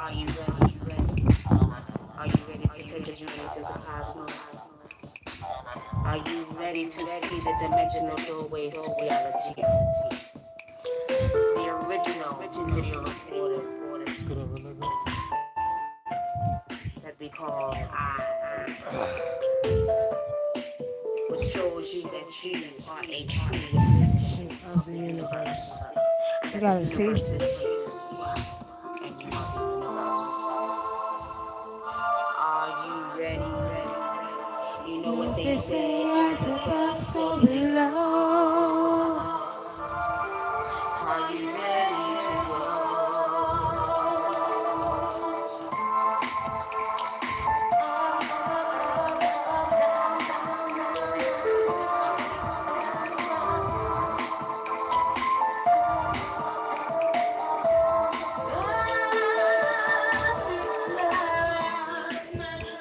Are you ready? Are you ready to take a journey through the cosmos? Are you ready to see the dimensional doorways to reality? The original video recorders that we call eyes, which shows you that you are a true reflection of the universe. You That the gotta see. universe is you, and you are the universe. Are you ready? You know what they They say, say as as above, above, so so below. below. Are you ready to grow?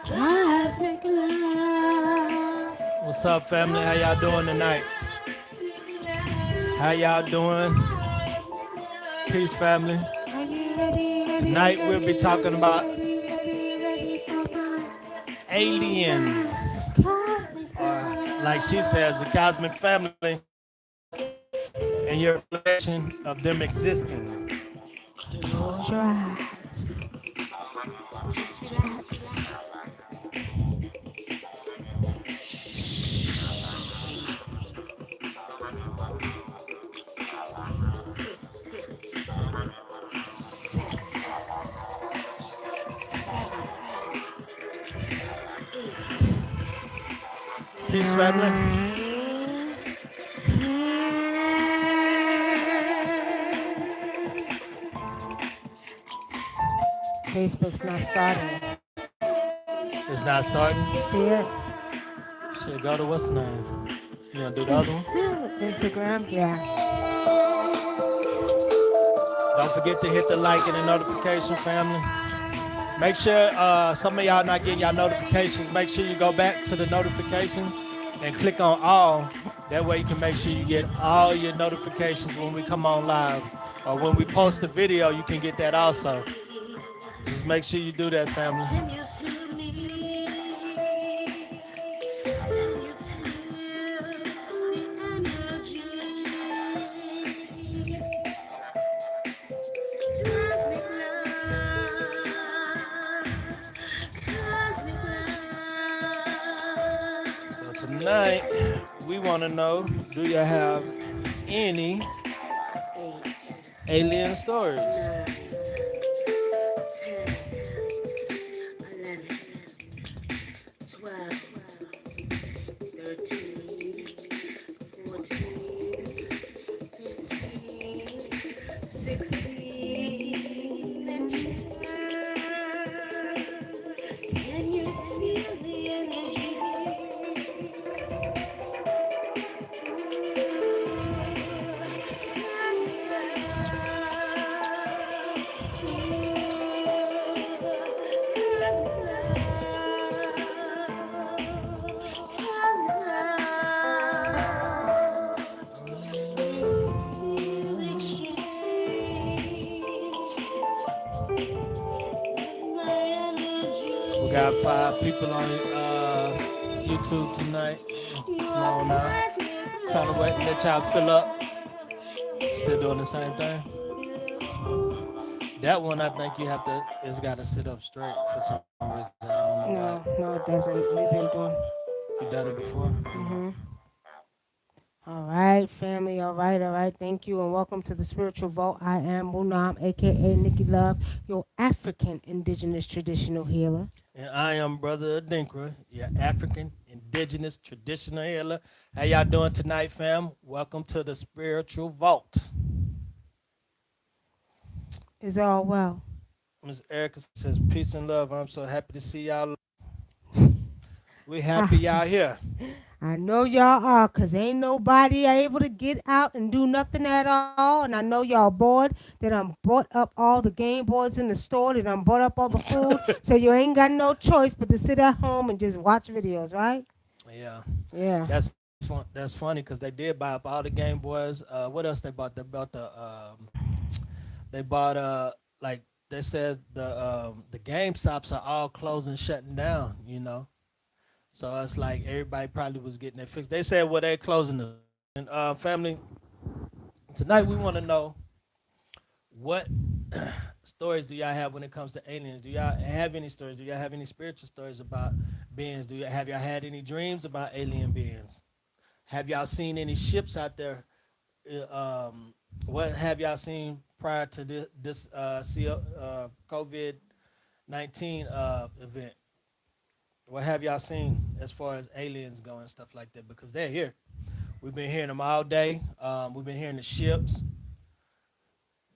Cosmic love. What's up, family? How y'all doing tonight? How y'all doing? Peace, family. Are you ready, ready, Tonight we'll be ready, talking ready, about ready, ready, ready for my aliens, cosmic or like love? she says, the cosmic family, and your reflection of them existing. Close your eyes. Just relax. Peace, family. 10. Facebook's not starting. It's not starting. See it? Shit, go to what's the name? You gonna do the other one? Instagram? Yeah. Don't forget to hit the like and the notification, family. Make sure some of y'all not getting y'all notifications. Make sure you go back to the notifications and click on all. That way you can make sure you get all your notifications when we come on live. Or when we post a video, you can get that also. Just make sure you do that, family. So tonight, we want to know, do you have any alien stories? 16. Can you feel the energy? We got 5 people on YouTube tonight. Come on now. Trying to wait, let y'all fill up. Still doing the same thing. That one, I think you have to, it's got to sit up straight for some reason. I don't know why. No, no, it doesn't. We've been doing. You done it before? All right, family. All right, all right. Thank you and welcome to the Spiritual Vault. I am Wunam, aka Nikki Love, your African indigenous traditional healer. And I am Brother Adinkra, your African indigenous traditional healer. How y'all doing tonight, fam? Welcome to the Spiritual Vault. Is all well. Miss Erica says, peace and love. I'm so happy to see y'all. We happy I, y'all here. I know y'all are, cause ain't nobody able to get out and do nothing at all. And I know y'all bored. That I'm bought up all the Game Boys in the store. That I'm bought up all the food. So you ain't got no choice but to sit at home and just watch videos, right? Yeah, Yeah. that's funny because they did buy up all the Game Boys. What else they bought? They bought the like they said the game stops are all closing, shutting down. So it's like everybody probably was getting their fix. They said, well, they're closing the and family. Tonight we want to know what stories do y'all have when it comes to aliens? Do y'all have any stories? Do y'all have any spiritual stories about beings? Have y'all had any dreams about alien beings? Have y'all seen any ships out there? What have y'all seen prior to this COVID-19 event? What have y'all seen as far as aliens go and stuff like that? Because they're here. We've been hearing them all day. We've been hearing the ships.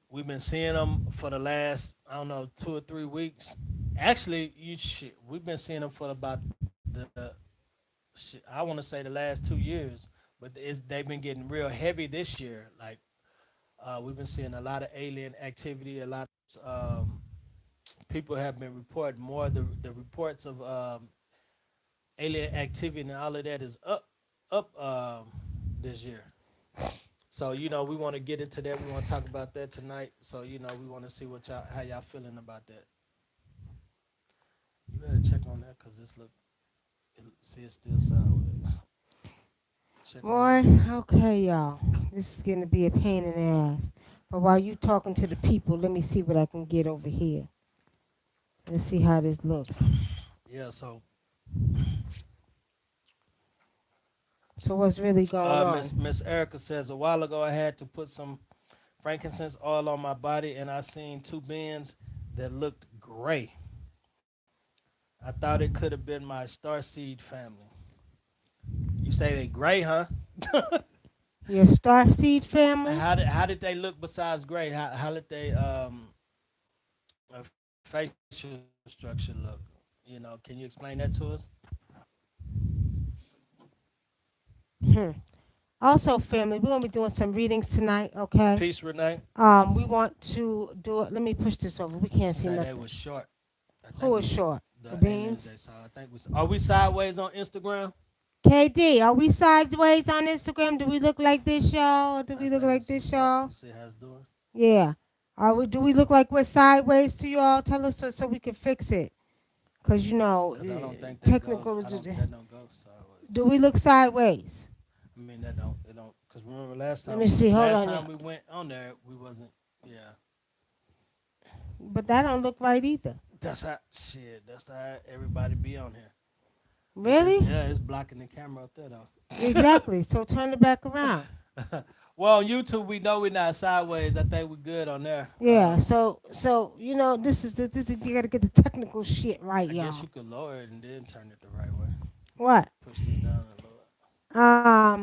We've been seeing them for the last, I don't know, 2 or 3 weeks. Actually, we've been seeing them for about I want to say the last 2 years, but they've been getting real heavy this year. Like we've been seeing a lot of alien activity. A lot of people have been reporting more. The reports of alien activity and all of that is up this year. So we want to get into that. We want to talk about that tonight. So we want to see how y'all feeling about that. You better check on that because see it's still sideways. Check on Boy, that. okay, y'all. This is going to be a pain in the ass. But while you talking to the people, let me see what I can get over here. Let's see how this looks. Yeah. So So what's really going on? Miss Erica says a while ago I had to put some frankincense oil on my body and I seen two beings that looked gray. I thought it could have been my starseed family. You say they gray, huh? Your starseed family? How did they look besides gray? How did they facial structure look? Can you explain that to us? Hmm. Also, family, we're going to be doing some readings tonight, okay? Peace, Renee. We want to do it. Let me push this over. We can't She see said they nothing. was short. I think Who is short? the The aliens beans? they saw. I think are we sideways on Instagram? KD, are we sideways on Instagram? Do we look like this, y'all? Do I we look think like it's this, y'all? you see how it's doing. Yeah. Are we? Do we look like we're sideways to y'all? Tell us so we can fix it. Cause Because I don't think that goes. technical. That don't go sideways. Do we look sideways? I mean that don't. It don't. Because remember last Let time. me see. Hold Last on. time we went on there, we wasn't. Yeah. But that don't look right either. That's how. Shit. That's how everybody be on here. Really? Yeah, it's blocking the camera up there though. Exactly. So turn it back around. Well, on YouTube, we know we're not sideways. I think we're good on there. Yeah. So this is you gotta get the technical shit right, I guess y'all. you could lower it and then turn it the right way. What? Push this down and lower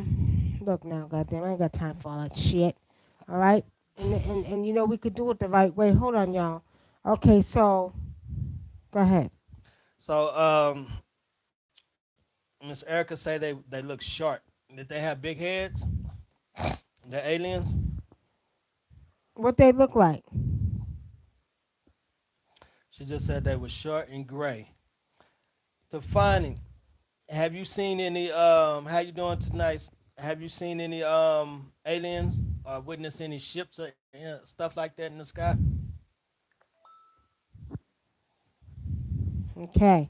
it. Look now, goddamn, I ain't got time for all that shit. All right, and we could do it the right way. Hold on, y'all. Okay, so go ahead. So, Miss Erica say they look short. Did they have big heads? The aliens? What they look like? She just said they were short and gray. Tafani, have you seen any how you doing tonight? Have you seen any aliens or witnessed any ships or stuff like that in the sky? Okay,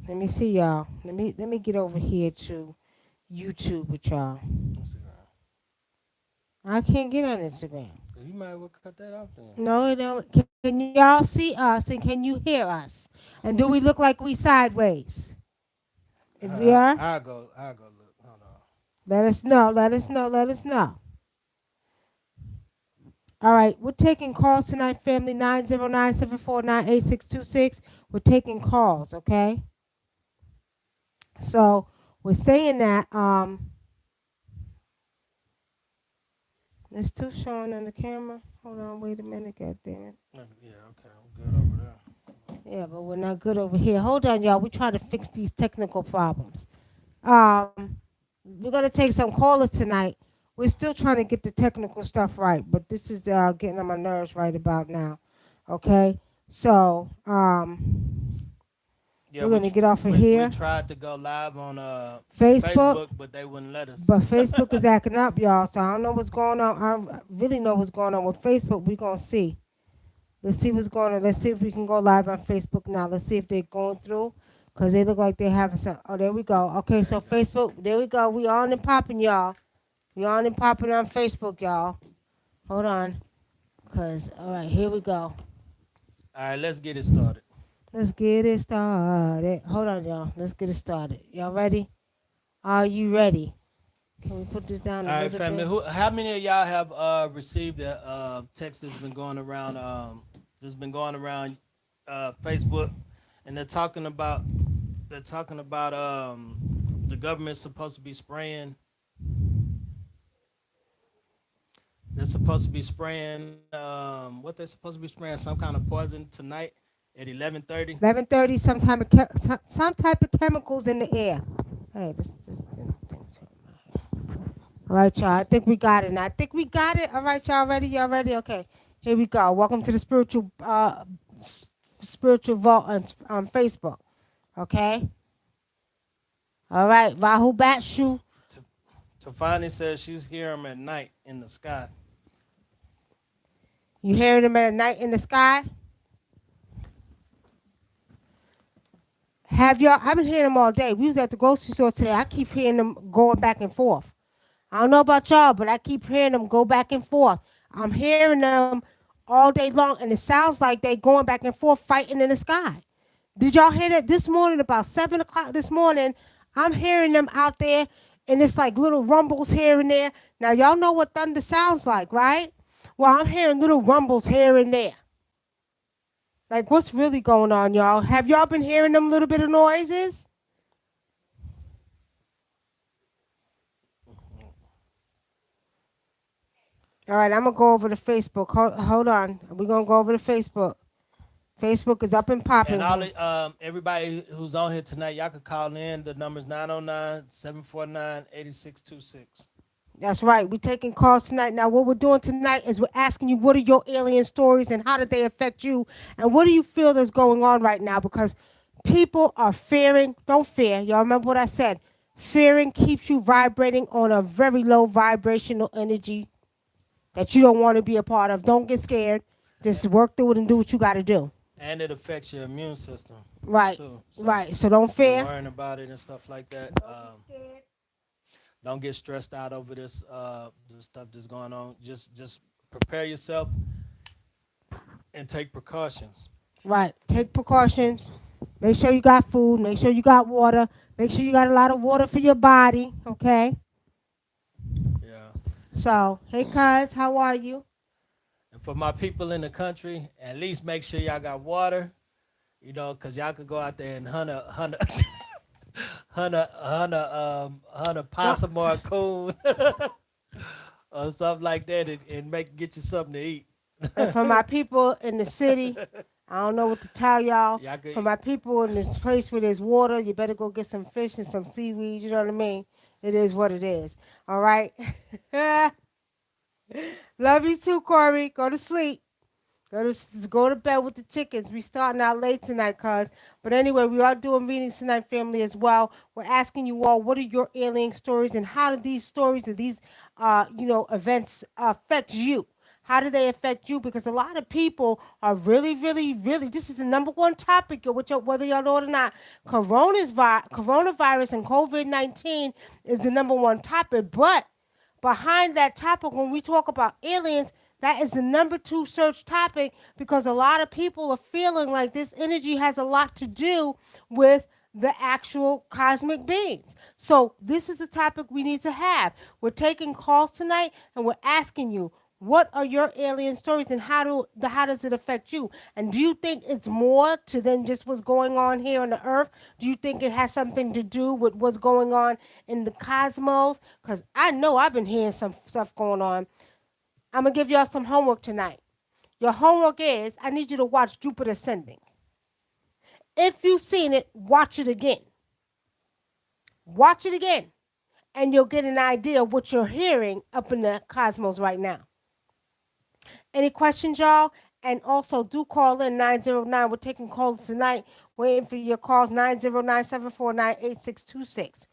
let me see y'all. Let me get over here to YouTube with y'all. Instagram. I can't get on Instagram. You might well cut that off then. No, it don't. Can y'all see us and can you hear us? And do we look like we sideways? If we are, I'll go look. Hold on. let us know. Let us know. Let us know. All right, we're taking calls tonight, family 909-749-8626. We're taking calls, okay? So we're saying that it's still showing on the camera. Hold on, wait a minute, god damn it. Yeah, okay, I'm good over there. Yeah, but we're not good over here. Hold on, y'all. We're trying to fix these technical problems. We're gonna take some callers tonight. We're still trying to get the technical stuff right, but this is getting on my nerves right about now. Okay, so Yeah, we're gonna get off of we here. tried to go live on Facebook, but they wouldn't let us. but Facebook is acting up, y'all. So I don't know what's going on. I don't really know what's going on with Facebook. We're gonna see. Let's see what's going on. Let's see if we can go live on Facebook now. Let's see if they're going through. Because they look like they're having some. Oh, there we go. Okay, so Facebook, there we go. We on and popping, y'all. We on and popping on Facebook, y'all. Hold on. Because, all right, here we go. All right, let's get it started. Let's get it started. Hold on, y'all. Let's get it started. Y'all ready? Are you ready? Can we put this down All a right, little family. bit? How many of y'all have received a text that's been going around? That's been going around Facebook, and they're talking about the government's supposed to be spraying. They're supposed to be spraying what they're supposed to be spraying some kind of poison tonight at 11:30. 11:30. Some type of chemicals in the air. Hey, this all right, y'all. I think we got it. Now. I think we got it. All right, y'all ready? Y'all ready? Okay. Here we go. Welcome to the spiritual vault on Facebook. Okay. All right. Rahu Batshu. Tafani says she's hearing them at night in the sky. You hearing them at night in the sky? Have y'all? I've been hearing them all day. We was at the grocery store today. I keep hearing them going back and forth. I don't know about y'all, but I keep hearing them go back and forth. I'm hearing them all day long, and it sounds like they going back and forth fighting in the sky. Did y'all hear that this morning about 7 o'clock this morning? I'm hearing them out there, and it's like little rumbles here and there. Now y'all know what thunder sounds like, right? Well, I'm hearing little rumbles here and there. Like what's really going on, y'all? Have y'all been hearing them little bit of noises? All right, I'm gonna go over to Facebook. Hold on, we're gonna go over to Facebook. Facebook is up and And popping. everybody who's on here tonight, y'all can call in. The number's 909-749-8626. That's right. We're taking calls tonight. Now, what we're doing tonight is we're asking you what are your alien stories and how did they affect you, and what do you feel is going on right now? Because people are fearing. Don't fear. Y'all remember what I said? Fearing keeps you vibrating on a very low vibrational energy that you don't want to be a part of. Don't get scared. Just work through it and do what you got to do. And it affects your immune system Right. too. So Right. So don't if you're fear. worrying about it and stuff like that, don't get stressed out over this stuff that's going on. Just prepare yourself and take precautions. Right. Take precautions. Make sure you got food. Make sure you got water. Make sure you got a lot of water for your body. Okay. Yeah. So, hey, cuz, how are you? And for my people in the country, at least make sure y'all got water. You know, cause y'all could go out there and hunt a Don't, possum or a coon or something like that, and get you something to eat. and for my people in the city, I don't know what to tell y'all. Y'all could For my people in this place where there's water, you better go get some fish and some seaweed. You know what I mean? It is what it is. All right. Love you too, Corey. Go to sleep. Go to bed with the chickens. We starting out late tonight, cuz. But anyway, we are doing readings tonight, family, as well. We're asking you all, what are your alien stories, and how did these stories and these, events affect you? How do they affect you? Because a lot of people are really, really, really. This is the number one topic, whether y'all know it or not. Coronavirus and COVID-19 is the number one topic, but behind that topic, when we talk about aliens, that is the number two search topic because a lot of people are feeling like this energy has a lot to do with the actual cosmic beings. So this is the topic we need to have. We're taking calls tonight and we're asking you, what are your alien stories and how does it affect you? And do you think it's more to than just what's going on here on the earth? Do you think it has something to do with what's going on in the cosmos? Because I know I've been hearing some stuff going on. I'm going to give y'all some homework tonight. Your homework is I need you to watch Jupiter Ascending. If you've seen it, watch it again. Watch it again. And you'll get an idea of what you're hearing up in the cosmos right now. Any questions, y'all? And also, do call in 909. We're taking calls tonight. Waiting for your calls, 909-749-8626.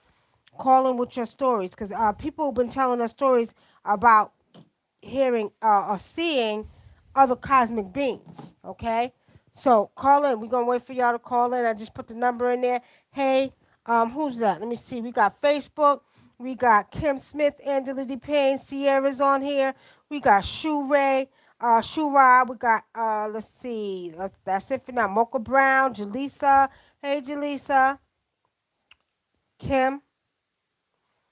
Call in with your stories because people have been telling us stories about hearing or seeing other cosmic beings. Okay, so call in. We're gonna wait for y'all to call in. I just put the number in there. Hey, who's that? Let me see. We got Facebook. We got Kim Smith, Angela DePayne, Sierra's on here. We got Shu Ray, Shura. We got let's see. That's it for now. Mocha Brown, Jaleesa. Hey, Jaleesa. Kim.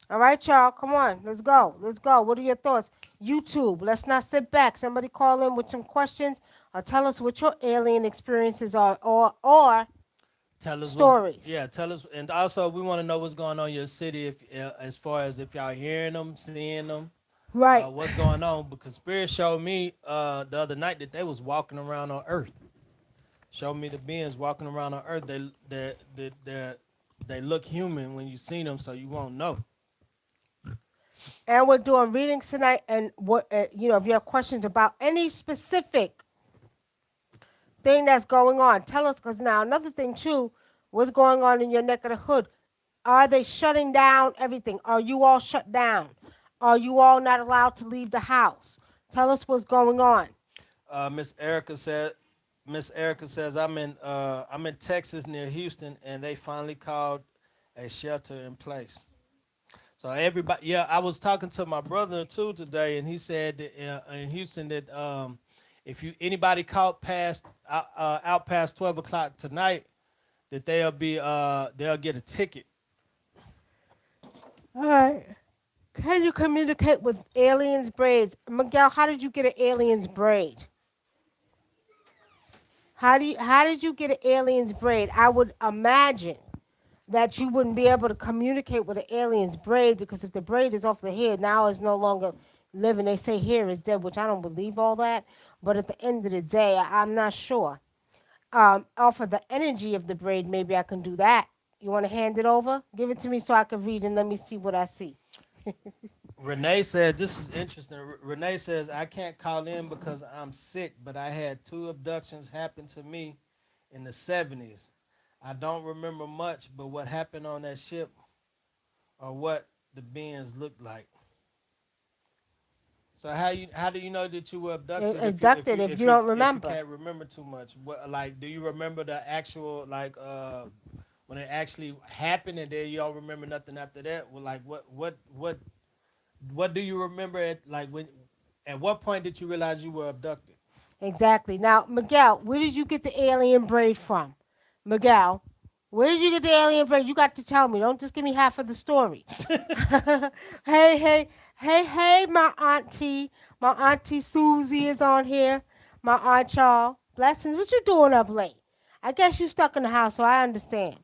All right, y'all. Come on. Let's go. Let's go. What are your thoughts? YouTube. Let's not sit back. Somebody call in with some questions or tell us what your alien experiences are or Tell us what's stories. yeah. Tell us, and also we want to know what's going on in your city, if as far as if y'all hearing them, seeing them, Right. what's going on. Because Spirit showed me the other night that they was walking around on Earth. Showed me the beings walking around on Earth. They look human when you see them, so you won't know. And we're doing readings tonight. And what if you have questions about any specific thing that's going on, tell us. Because now another thing too, what's going on in your neck of the hood? Are they shutting down everything? Are you all shut down? Are you all not allowed to leave the house? Tell us what's going on. Miss Erica said. Miss Erica says I'm in Texas near Houston, and they finally called a shelter in place. So everybody, yeah, I was talking to my brother too today, and he said that in Houston that if you anybody caught past out past 12 o'clock tonight, that they'll get a ticket. All right. Can you communicate with aliens' braids? Miguel, how did you get an alien's braid? How did you get an alien's braid? I would imagine that you wouldn't be able to communicate with an alien's braid because if the braid is off the head, now it's no longer living. They say hair is dead, which I don't believe all that. But at the end of the day, I'm not sure. Off of the energy of the braid, maybe I can do that. You want to hand it over? Give it to me so I can read and let me see what I see. Renee says this is interesting. Renee says I can't call in because I'm sick, but I had two abductions happen to me in the '70s. I don't remember much, but what happened on that ship or what the beings looked like. So how do you know that you were abducted Abducted if you don't if you remember. can't remember too much? What like do you remember the actual like when it actually happened and then you don't remember nothing after that? Well, like what do you remember at what point did you realize you were abducted? Exactly. Now, Miguel, where did you get the alien braid from? Miguel, where did you get the alien braid? You got to tell me. Don't just give me half of the story. Hey, hey, hey, my auntie. My auntie Susie is on here. My aunt y'all. Blessings. What you doing up late? I guess you stuck in the house, so I understand.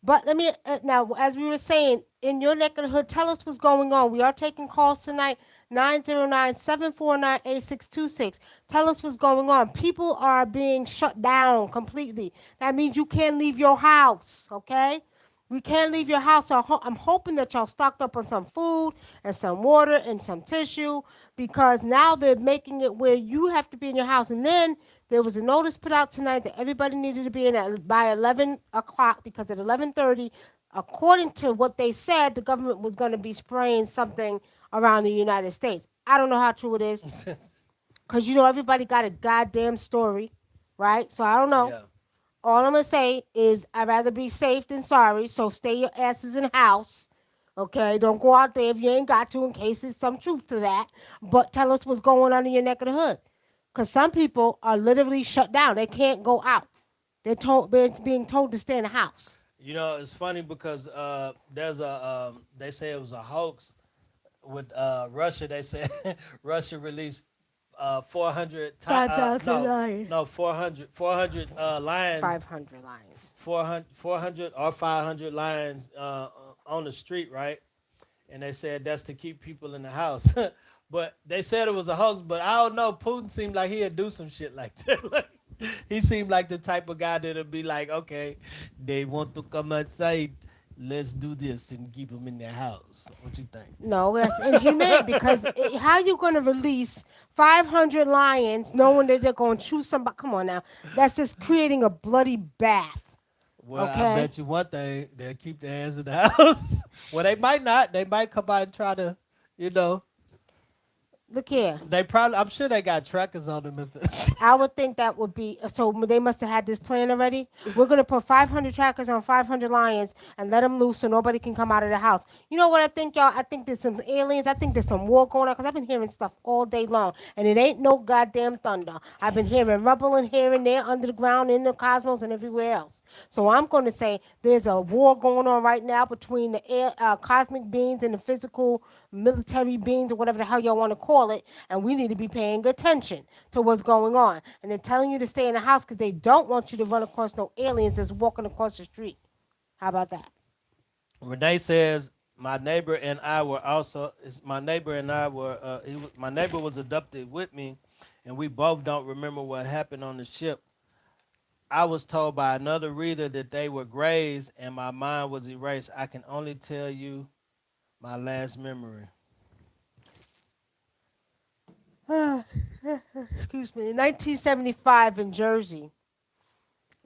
But let me now, as we were saying, in your neck of the hood, tell us what's going on. We are taking calls tonight. 909-749-8626. Tell us what's going on. People are being shut down completely. That means you can't leave your house, okay? We can't leave your house. So I'm hoping that y'all stocked up on some food and some water and some tissue because now they're making it where you have to be in your house. And then there was a notice put out tonight that everybody needed to be in by 11 o'clock because at 11:30, according to what they said, the government was going to be spraying something around the United States. I don't know how true it is because everybody got a goddamn story, right? So I don't know. Yeah. All I'm gonna say is I'd rather be safe than sorry. So stay your asses in the house. Okay, don't go out there if you ain't got to, in case there's some truth to that. But tell us what's going on in your neck of the hood, because some people are literally shut down. They can't go out. They're being told to stay in the house. You know, it's funny because there's a they say it was a hoax with Russia. They said Russia released 400 5,000 no lions. no 400 lions 500 lions. 400 or 500 lions on the street, right? And they said that's to keep people in the house. But they said it was a hoax. But I don't know. Putin seemed like he'd do some shit like that. Like, he seemed like the type of guy that'll be like, okay, they want to come outside. Let's do this and keep them in their house. What you think? No, that's inhumane because how you gonna release 500 lions knowing that they're gonna choose somebody? Come on now, that's just creating a bloody bath. Well, I Okay. bet you one thing, they'll keep their ass in the house. Well, they might not. They might come out and try to, you know. Look here. They probably, I'm sure they got trackers on them. If I would think that would be so. They must have had this plan already. We're gonna put 500 trackers on 500 lions and let them loose so nobody can come out of the house. You know what I think, y'all? I think there's some aliens. I think there's some war going on because I've been hearing stuff all day long, and it ain't no goddamn thunder. I've been hearing rumbling here and there under the ground in the cosmos and everywhere else. So I'm gonna say there's a war going on right now between the cosmic beings and the physical military beings or whatever the hell y'all want to call it, and we need to be paying attention to what's going on. And they're telling you to stay in the house because they don't want you to run across no aliens that's walking across the street. How about that? Renee says, my neighbor and I were also. My neighbor and I were. My neighbor was abducted with me, and we both don't remember what happened on the ship. I was told by another reader that they were grays, and my mind was erased. I can only tell you my last memory. Excuse me. In 1975 in Jersey,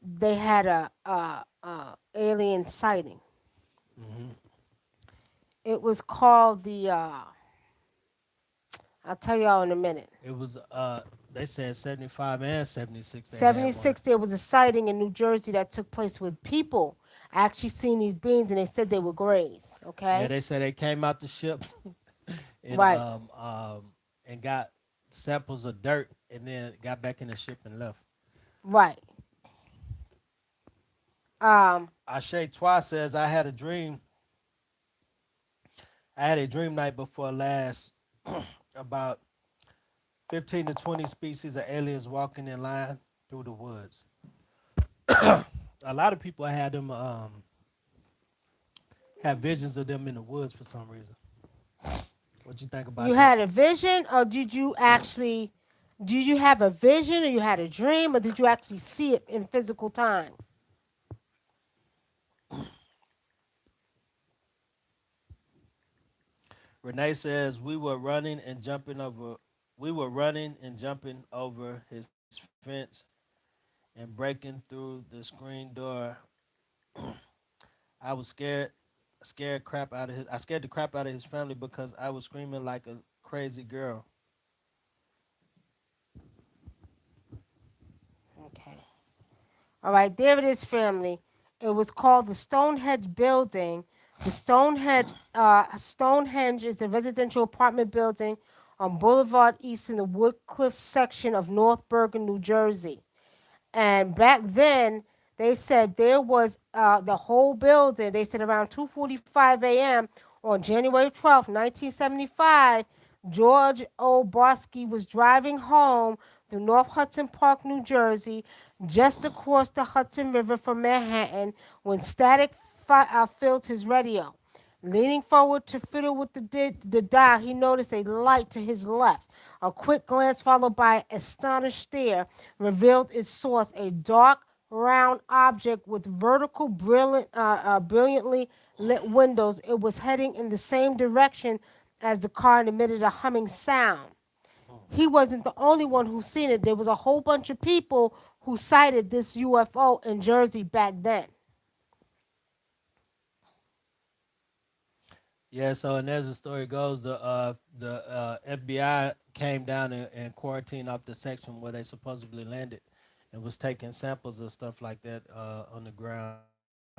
they had a alien sighting. It was called the. I'll tell y'all in a minute. It was. They said 75 and 76. They had one. 76, there was a sighting in New Jersey that took place with people actually seen these beings, and they said they were grays. Yeah, Okay, they said they came out the ship and right, got samples of dirt, and then got back in the ship and left. right. Ashe Twa says, I had a dream. I had a dream night before last about 15 to 20 species of aliens walking in line through the woods. A lot of people had them have visions of them in the woods for some reason. What you think You about that? had a vision, or did you actually? Did you have a vision, or you had a dream, or did you actually see it in physical time? Renee says we were running and jumping over his fence and breaking through the screen door. I was I scared the crap out of his family because I was screaming like a crazy girl. Okay. All right, there it is, family. It was called the Stonehenge Building. The Stonehenge is a residential apartment building on Boulevard East in the Woodcliff section of North Bergen, New Jersey. And back then, they said there was the whole building. They said around 2:45 a.m. on January 12th, 1975, George O. Barsky was driving home through North Hudson Park, New Jersey, just across the Hudson River from Manhattan, when static filled his radio. Leaning forward to fiddle with the dial, he noticed a light to his left. A quick glance, followed by an astonished stare, revealed its source: a dark, round object with brilliantly lit windows. It was heading in the same direction as the car and emitted a humming sound. He wasn't the only one who seen it. There was a whole bunch of people who sighted this UFO in Jersey back then. Yeah, so and as the story goes, the FBI came down and quarantined off the section where they supposedly landed, and was taking samples of stuff like that on the ground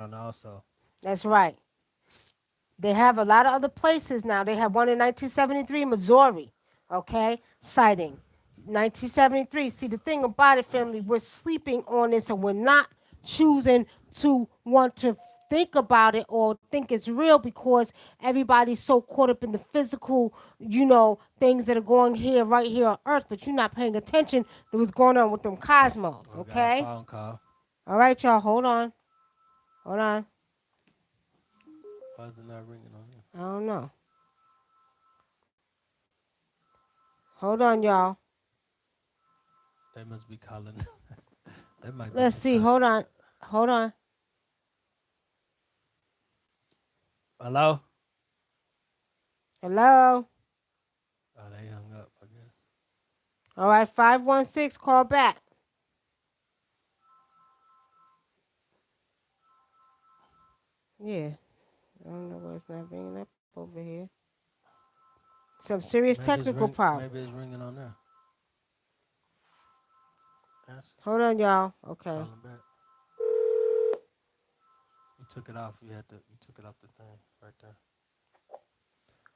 also. That's right. They have a lot of other places now. They have one in 1973, Missouri. Okay, sighting. 1973. See, the thing about it, family, we're sleeping on this, and we're not choosing to want to think about it or think it's real because everybody's so caught up in the physical, things that are going here, right here on Earth, but you're not paying attention to what's going on with them cosmos. We got a Okay. phone call. All right, y'all. Hold on. Hold on. Why is it not ringing on here? I don't know. Hold on, y'all. They must be calling. They might be Let's just see. trying. Hold on. Hold on. Hello? Hello. Oh, they hung up, I guess. All right, 516. Call back. Yeah. I don't know why it's not bringing up over here. Some serious technical problem. Maybe it's ringing on there. Yes. Hold on, y'all. Okay. Call him back. You took it off. You took it off the thing right there.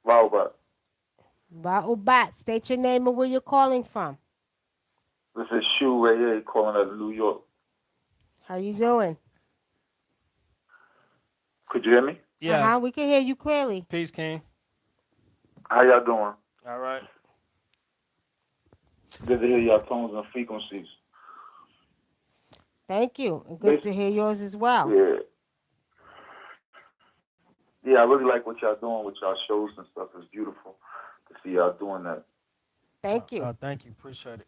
Robert, Ba'ubat, state your name and where you're calling from. this is Shu Ray A calling out of New York. How you doing? Could you hear me? Yeah. Uh-huh, we can hear you clearly. Peace, King. How y'all doing? All right. Good to hear y'all tones and frequencies. Thank you. And good to hear yours as well. Yeah. Yeah, I really like what y'all doing with y'all shows and stuff. It's beautiful to see y'all doing that. Thank you. Thank you. Appreciate it.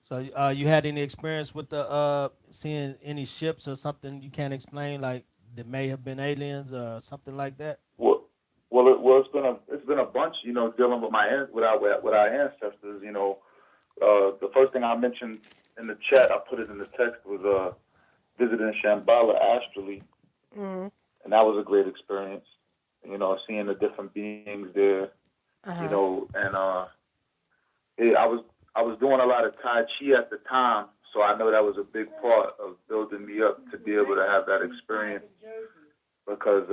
So, you had any experience with the seeing any ships or something you can't explain, like there may have been aliens or something like that? It's been a bunch, dealing with our ancestors. The first thing I mentioned in the chat, I put it in the text, was visiting Shambhala astrally, Mm-hmm. and that was a great experience. Seeing the different beings there, and I was doing a lot of Tai Chi at the time, so I know that was a big part of building me up to be able to have that experience, because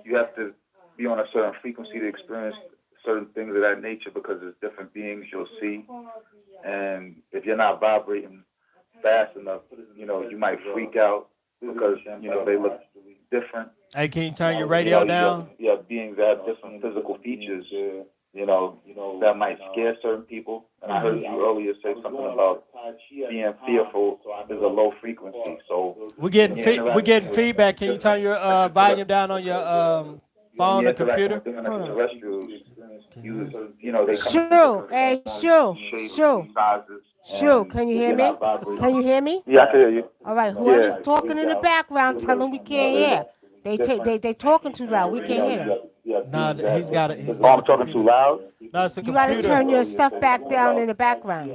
you have to be on a certain frequency to experience certain things of that nature, because there's different beings you'll see, and if you're not vibrating fast enough, you might freak out because they look different. Hey, can you turn your radio down? You have beings that have different physical features, that might scare certain people. And I heard you earlier say something about being fearful is a low frequency. So we're getting feedback. Can you turn your volume down on your phone or computer? Shoo, hey, Shoo, Shoo, can you hear me? Can you hear me? Yeah, I can hear you. All right, whoever's talking in the background, tell them we can't hear. They talking too loud. We can't hear them. No, he's got it. Oh, I'm talking too loud? No, it's a You got to computer. turn your stuff back down in the background.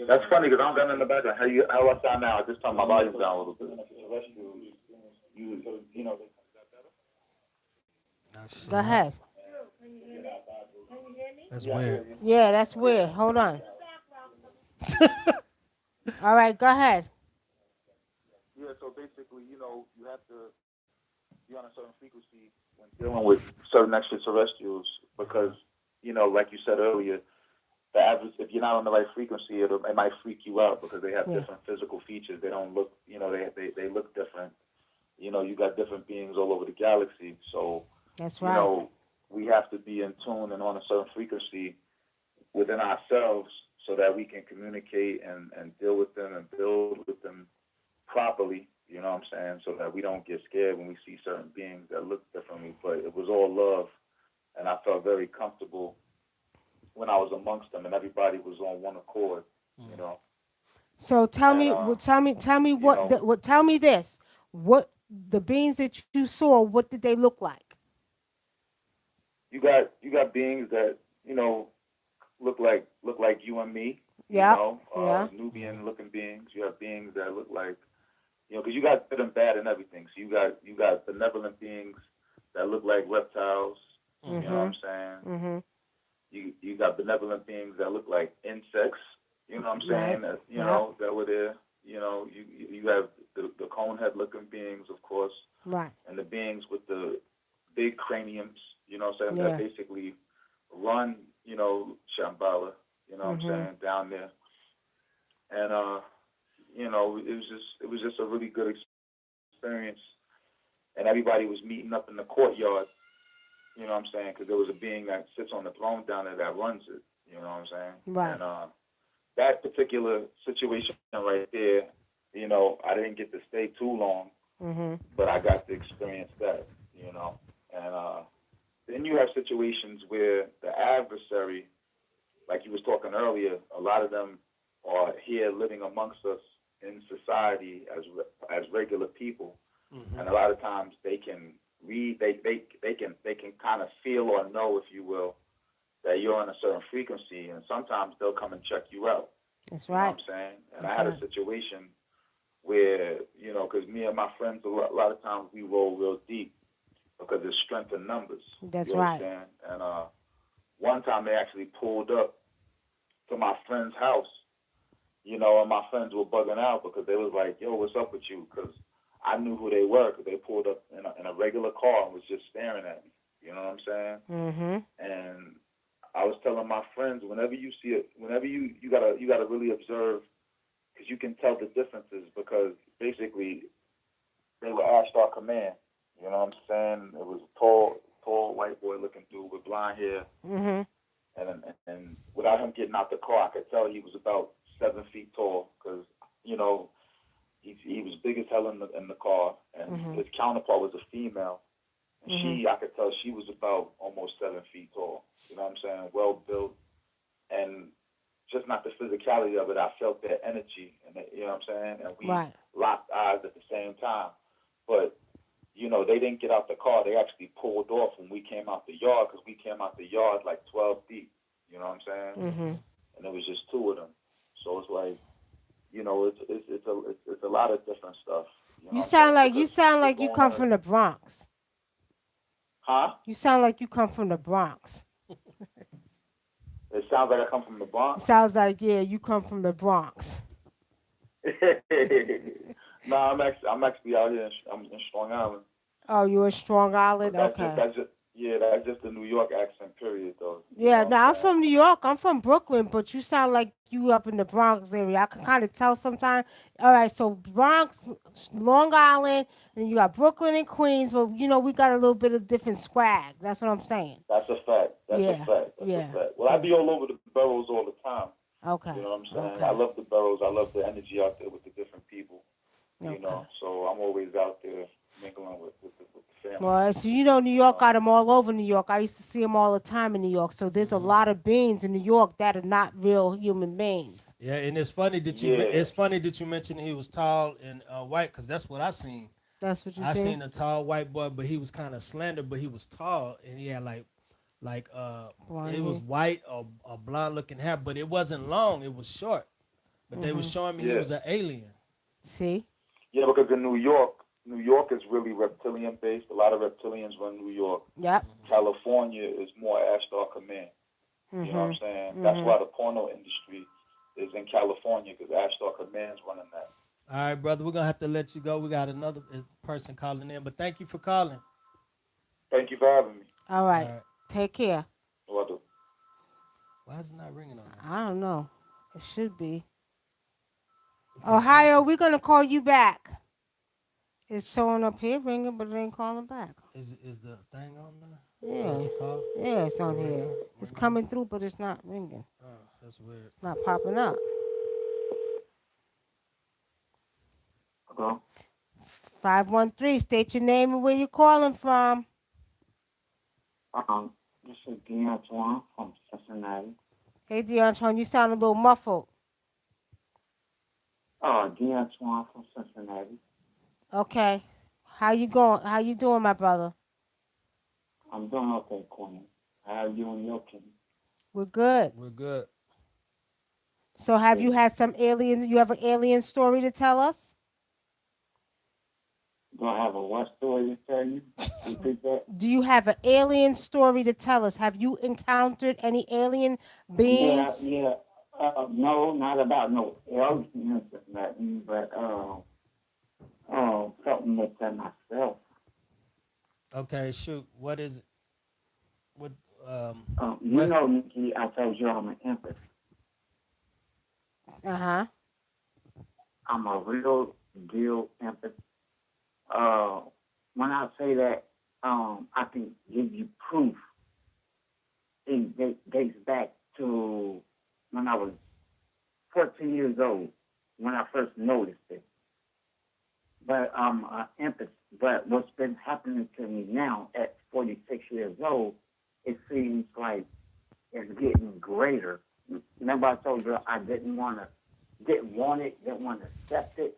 That's funny because I'm down in the background. How I sound now? I just turned my volume down a little bit. Go ahead. That's weird. Yeah, that's weird. Hold on. All right, go ahead. Yeah, so basically, you have to be on a certain frequency when dealing with certain extraterrestrials because, like you said earlier, the average, if you're not on the right frequency, it might freak you out because they have different physical features. They don't look, they look different. You got different beings all over the galaxy. So, that's right. We have to be in tune and on a certain frequency within ourselves so that we can communicate and deal with them and build with them properly, you know what I'm saying, so that we don't get scared when we see certain beings that look differently. But it was all love, and I felt very comfortable when I was amongst them, and everybody was on one accord, So tell me this. What the beings that you saw, what did they look like? You got beings that look like you and me. Yeah. Nubian looking beings. You have beings that look like because you got good and bad and everything. So you got benevolent beings that look like reptiles. Mm-hmm. You know what I'm saying? Mm-hmm. You got benevolent beings that look like insects. You know what I'm saying? Right. That were there. You have the cone head looking beings, of course. Right. And the beings with the big craniums. You know what I'm saying? Yeah. That basically run, Shambhala. You know what I'm saying? Down there. And it was just a really good experience. And everybody was meeting up in the courtyard. You know what I'm saying? Because there was a being that sits on the throne down there that runs it. You know what I'm saying? Right. And that particular situation right there, I didn't get to stay too long, but I got to experience that. And then you have situations where the adversary, like you was talking earlier, a lot of them are here living amongst us in society as regular people, and a lot of times they can read, they can kind of feel or know, if you will, that you're on a certain frequency, and sometimes they'll come and check you out. That's right. right. You know what I'm saying? And I had a situation where, because me and my friends, a lot of times we roll real deep. because there's strength in numbers. That's You right. understand? And one time they actually pulled up to my friend's house, and my friends were bugging out because they was like, "Yo, what's up with you?" Because I knew who they were because they pulled up in a regular car and was just staring at me. You know what I'm saying? Mhm. And I was telling my friends, whenever you see it, whenever you gotta really observe because you can tell the differences because basically they were Ashtar Command. You know what I'm saying? It was a tall white boy looking dude with blonde hair, Mhm. and without him getting out the car, I could tell he was about 7 feet tall because you know he was big as hell in the car, and Mhm. his counterpart was a female, and Mhm. I could tell she was about almost 7 feet tall. You know what I'm saying? Well built, and just not the physicality of it. I felt their energy, and you know what I'm saying. And we Right. locked eyes at the same time, but they didn't get out the car. They actually pulled off when we came out the yard because we came out the yard like 12 deep. You know what I'm saying? Mhm. And it was just two of them. So it's like, it's a lot of different stuff. You know You what I'm sound saying? like Because you sound what's like you going come on is, from the Bronx. huh? You sound like you come from the Bronx. It sounds like I come from the It Bronx. sounds like yeah, you come from the Bronx. No, I'm actually out here. I'm in Strong Island, Oh, you in Strong but Island? that's just Okay. that's just the New York accent. Period, though. You Yeah, know what now I'm I'm saying? from New York. I'm from Brooklyn, but you sound like you up in the Bronx area. I can kind of tell sometimes. All right, so Bronx, Long Island, and you got Brooklyn and Queens, but we got a little bit of different swag. That's what I'm saying. That's a fact. That's a Yeah, fact. That's a yeah, fact. Well, I yeah. be all over the boroughs all the time. You Okay, know what I'm saying? I okay, love the boroughs. I love the energy out there with the different people. okay. So I'm always out there mingling with the family. Well, so New You York know. got them all over New York. I used to see them all the time in New York. So there's a lot of beings in New York that are not real human beings. Yeah, and Yeah. it's funny that you mentioned he was tall and white because that's what I seen. That's what you I see? seen a tall white boy, but he was kind of slender, but he was tall and he had like Blonde it was hair. white or blonde looking hair, but it wasn't long. It was short. But they was Hmm. showing me he Yeah. was an alien. See? Yeah, because in New York is really reptilian based. A lot of reptilians run New York. Yep. California is more Ashtar Command. You know what I'm Mhm. saying? That's Mhm. why the porno industry is in California because Ashtar Command's running that. All right, brother, we're gonna have to let you go. We got another person calling in, but thank you for calling. Thank you for having me. All All right. right, Take care. What do? why is it not ringing on I don't know. It should be. there? Okay, Ohio, we're gonna call you back. It's showing up here ringing, but it ain't calling back. is the thing on there? So Yeah. the call, Yeah, it's the on here. It's ring on. coming through, but it's not ringing. Oh, that's weird. It's not popping up. Hello? 513. State your name and where you're calling from. This is D'Antoine from Cincinnati. Hey, DeAntron, you sound a little muffled. D'Antoine from Cincinnati. Okay. How you going? How you doing, my brother? I'm doing okay, Queen. How are you and your king? We're good. We're good. So, have you Good. had some alien? You have an alien story to tell us? Do I have a what story to tell you? Repeat that. Do you have an alien story to tell us? Have you encountered any alien Yeah, beings? yeah. No, not about no aliens or nothing, but something within myself. Okay, shoot. What is it? What You what? know, Nikki, I told you I'm an empath. Uh huh. I'm a real deal empath. Uh, when I say that, I can give you proof. It dates back to when I was 14 years old, when I first noticed it. But I'm an empath. But what's been happening to me now at 46 years old, it seems like it's getting greater. Remember I told you I didn't want it, didn't want to accept it.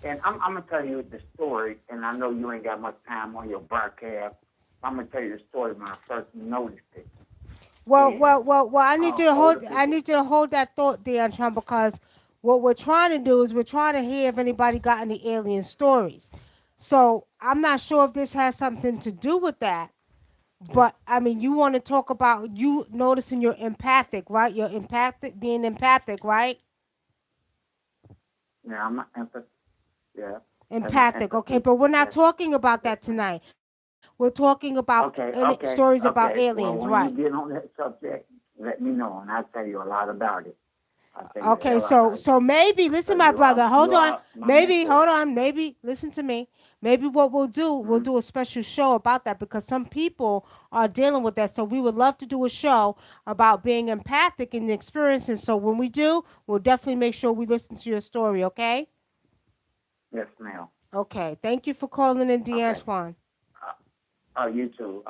And I'm gonna tell you the story, and I know you ain't got much time on your broadcast. I'm gonna tell you the story when I first noticed it. And I need you to hold. older I people, need you to hold that thought, DeAntron, because what we're trying to do is we're trying to hear if anybody got any alien stories. So I'm not sure if this has something to do with that. But I mean, you want to talk about you noticing you're empathic, right? You're empathic, being empathic, right? Yeah, I'm an empath. Yeah, Empathic, okay. empathy. But we're not Yes, talking about yes, that ma'am. tonight. We're talking about Okay, okay, stories about okay. Well, aliens, when you right? get on that subject, let me know, and I'll tell you a lot about it. I'll tell you a Okay, hell lot so about it. so maybe listen, Because my brother. Hold you on. are my Maybe mentor. hold on. Maybe listen to me. Maybe what we'll Mm-hmm. do a special show about that because some people are dealing with that. So we would love to do a show about being empathic and experiencing. So when we do, we'll definitely make sure we listen to your story. Okay. Yes, ma'am. Okay. Thank you for calling in, Okay. D'Antoine. Oh, you too.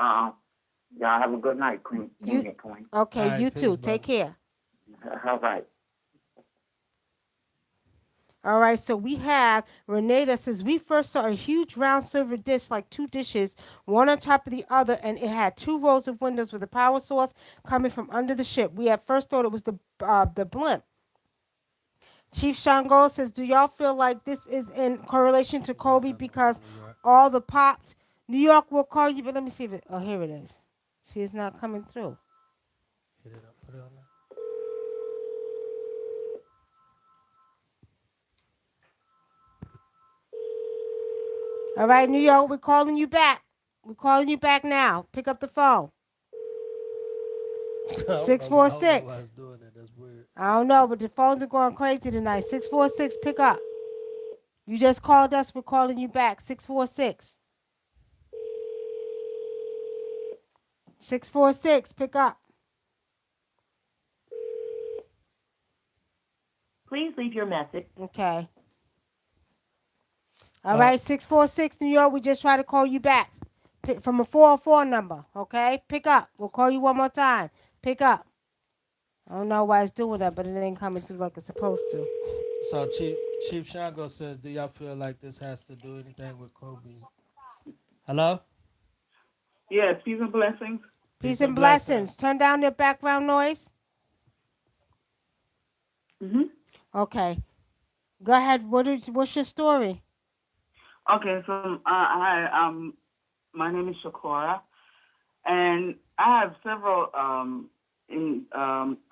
Y'all have a good night, Queen, You King and Queen. okay? All You right, peace, too. Take brother. care. All right. All right, so we have Renee that says we first saw a huge round silver dish, like two dishes, one on top of the other, and it had two rows of windows with a power source coming from under the ship. We at first thought it was the blimp. Chief Shango says, do y'all feel like this is in correlation to Yeah, Kobe that was in because New York. all the pops, New York will call you, but let me see if it. Oh, here it is. See, it's not coming through. Hit it up, put it on there. All right, New York, we're calling you back. We're calling you back now. Pick up the phone. Six four I don't know why six. it's doing that. That's weird. I don't know, but the phones are going crazy tonight. 646, pick up. You just called us. We're calling you back. 646. 646, pick up. Please leave your message. Okay. All Uh, right, 646, New York. We just tried to call you back from a 404 number. Okay, pick up. We'll call you one more time. Pick up. I don't know why it's doing that, but it ain't coming through like it's supposed to. so Chief Shango says, do y'all feel like this has to do anything with Kobe's? Hello? Yes, peace and blessings. Peace Peace and and blessings. blessings. Turn down your background noise. hmm Okay. Go ahead. What's your story? Okay, so hi, my name is Shakora, and I have several in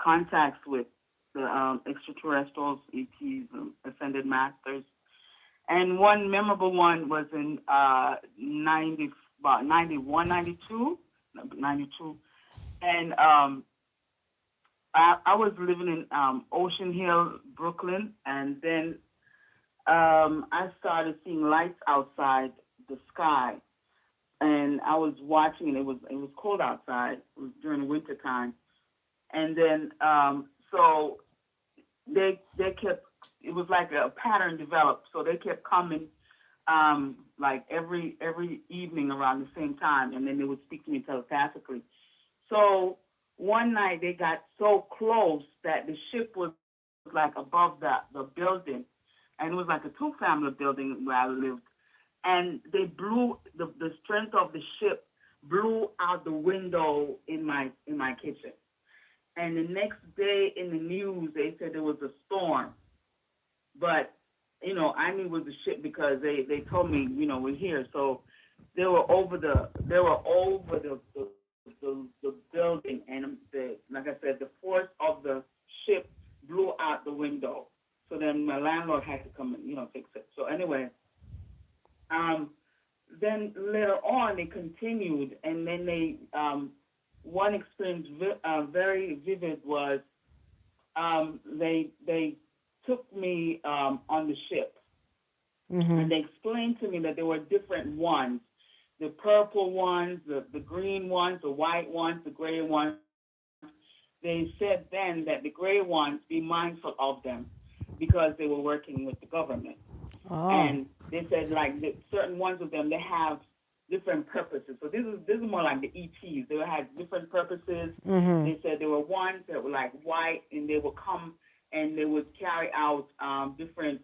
contacts with the extraterrestrials, ETs, ascended masters, and one memorable one was in 90, about 91, 92, 92, and I was living in Ocean Hill, Brooklyn, and then I started seeing lights outside the sky, and I was watching, and it was cold outside. It was during the winter time, and then so they kept. It was like a pattern developed, so they kept coming, like every evening around the same time, and then they would speak to me telepathically. So one night they got so close that the ship was like above the building, and it was like a two-family building where I lived. And they blew the strength of the ship blew out the window in my kitchen. And the next day in the news they said there was a storm, but I knew it was a ship because they told me we're here. So they were over the building, and like I said, the force of the ship blew out the window. So then my landlord had to come and fix it. So anyway, um, then later on they continued, and then they one experience very vivid was they took me on the ship, Mm-hmm. and they explained to me that there were different ones, the purple ones, the green ones, the white ones, the gray ones. They said then that the gray ones be mindful of them because they were working with the government. And Oh. they said like certain ones of them they have different purposes. So this is more like the ETs. They had different purposes. Mm-hmm. They said there were ones that were like white, and they would come and they would carry out different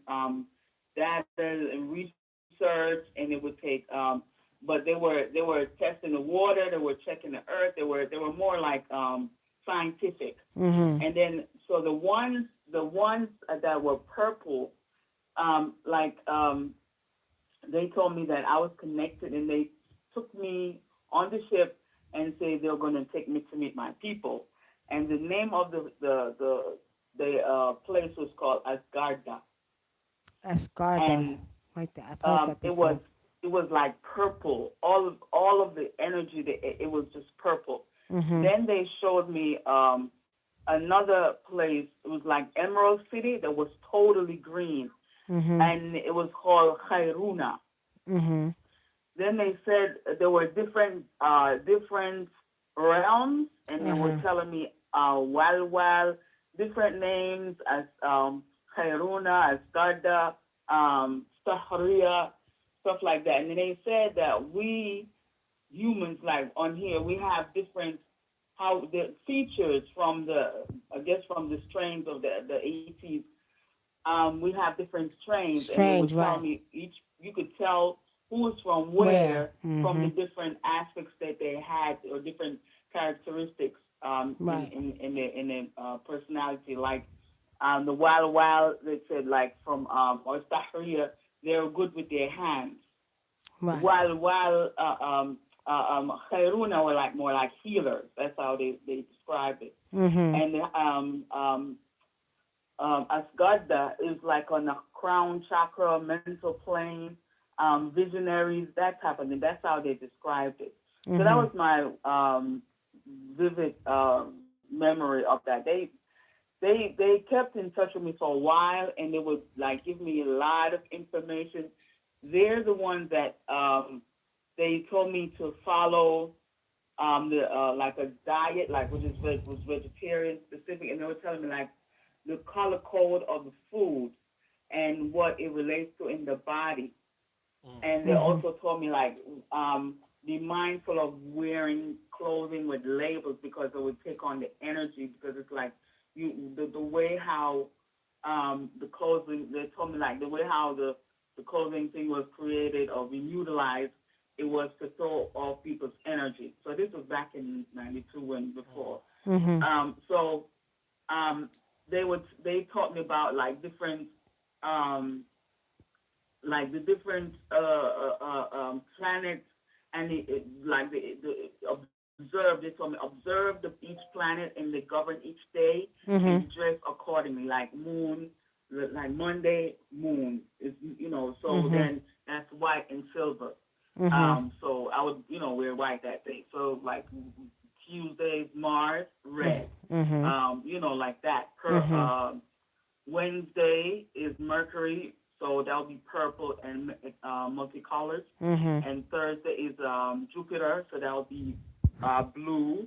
data and research, and it would take. But they were testing the water. They were checking the earth. They were more like scientific. Mm-hmm. And then so the ones that were purple, like they told me that I was connected, and they took me on the ship and say they're going to take me to meet my people. And the name of the place was called Asgarda, Escarda. and Right there. I've heard that it was before. like purple. All of the energy, it was just purple. Mhm. Then they showed me another place. It was like Emerald City that was totally green, Mhm. and it was called Khairuna. Mhm. Then they said there were different realms, and they were Uh-huh. telling me different names as Khairuna, as Garda, Sahariya, stuff like that. And then they said that we humans, like on here, we have different how the features from the I guess from the strains of the 80s. We have different strains, and they Strange, would tell right? me each. You could tell who's from Where? where from the Mhm. different aspects that they had or different characteristics in Right. in their personality. Like the Wild, they said like from or Sahariya, they're good with their hands. Right. While Khairuna were like more like healers. That's how they describe it. Mhm. And Asgarda is like on the crown chakra, mental plane, visionaries, that type of thing. That's how they described it. So that was Mhm. my vivid memory of that. They kept in touch with me for a while, and they would like give me a lot of information. They're the ones that they told me to follow the like a diet, like which is was vegetarian specific, and they were telling me like the color code of the food and what it relates to in the body. And they Mhm. also told me like be mindful of wearing clothing with labels because it would take on the energy because it's like the way how the clothing they told me like the way how the clothing thing was created or being utilized, it was to throw off people's energy. So this was back in '92 and before. Mhm. So um, they taught me about um, like the different planets and like observe. They told me observe each planet and they govern each day and Mhm. dress accordingly. Like moon, like Monday moon is so Mhm. then that's white and silver. Mhm. So I would wear white that day. So like Tuesday's Mars red. Mhm. Like that. Mhm. Wednesday is Mercury, so that'll be purple and multicolored. Mhm. And Thursday is Jupiter, so that'll be blue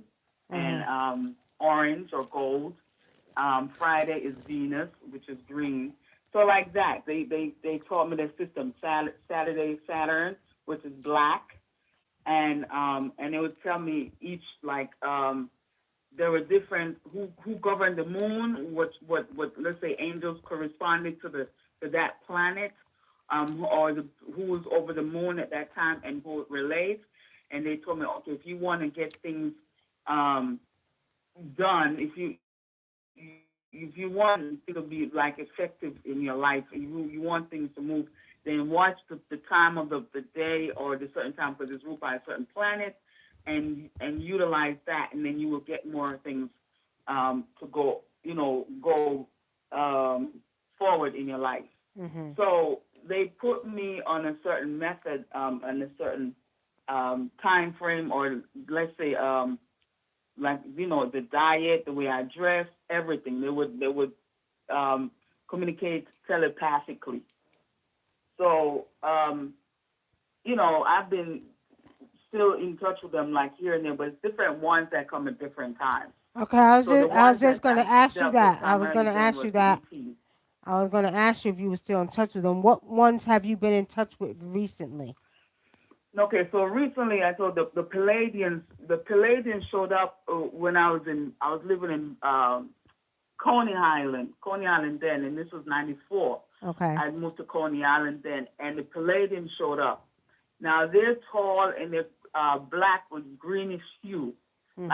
and Mhm. orange or gold. Friday is Venus, which is green. So like that, they taught me the system. Saturday Saturn, which is black, and they would tell me each like there were different who governed the moon, what let's say angels corresponded to that planet, or who was over the moon at that time and who it relates. And they told me, okay, if you want to get things um, done, if you want things to be like effective in your life, you want things to move, then watch the time of the day or the certain time because it's ruled by a certain planet, and utilize that, and then you will get more things to go forward in your life. Mhm. So they put me on a certain method and a certain time frame, or let's say like the diet, the way I dress, everything. They would um, communicate telepathically. So I've been still in touch with them like here and there, but it's different ones that come at different times. Okay, I was So the just I was ones just that gonna I ask you dealt with that. I was primarily gonna then ask was you the that. ET. I was gonna ask you if you were still in touch with them. What ones have you been in touch with recently? Okay, so recently I saw the Palladians. The Palladians showed up when I was living in Coney Island then, and this was '94. Okay. I moved to Coney Island then, and the Palladians showed up. Now they're tall and they're black with greenish hue, Mhm.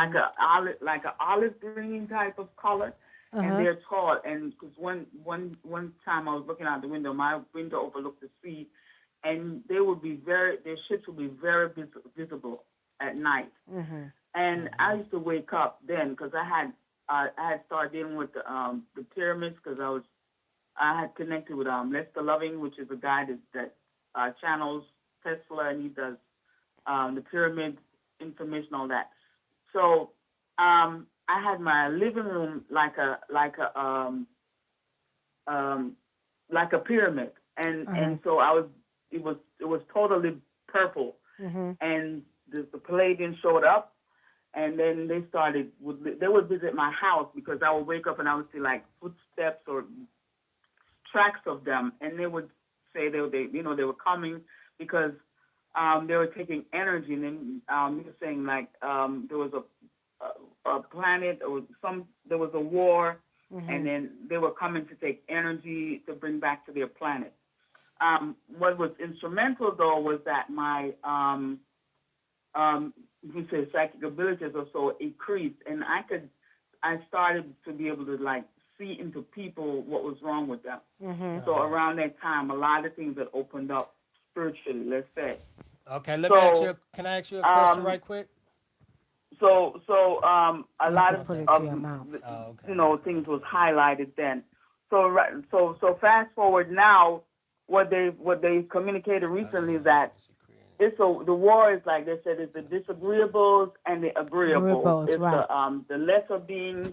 like a olive green type of color, Uh and huh. they're tall. And because one time I was looking out the window, my window overlooked the sea, and they would be their ships would be very visible at night. And I used to wake up then because I had started dealing with the pyramids because I had connected with Lester Loving, which is a guy that channels Tesla, and he does the pyramid information, all that. So I had my living room like a pyramid, and so it was totally purple, and the Palladians showed up, and then they would visit my house because I would wake up and I would see like footsteps or tracks of them, and they would say they were coming because they were taking energy, and then he was saying like there was a planet or there was a war, and then they were coming to take energy to bring back to their planet. What was instrumental though was that my you say psychic abilities or so increased, and I started to be able to like see into people what was wrong with them. So around that time, a lot of things had opened up spiritually, let's say. Okay, let me ask you. So, Can I ask you a question right quick? A lot Put it to of your mouth. Oh, okay. things was highlighted then. So fast forward now, what they communicated recently is that the war is like they said it's the disagreeables and the agreeables. Agreeables, It's right. the lesser beings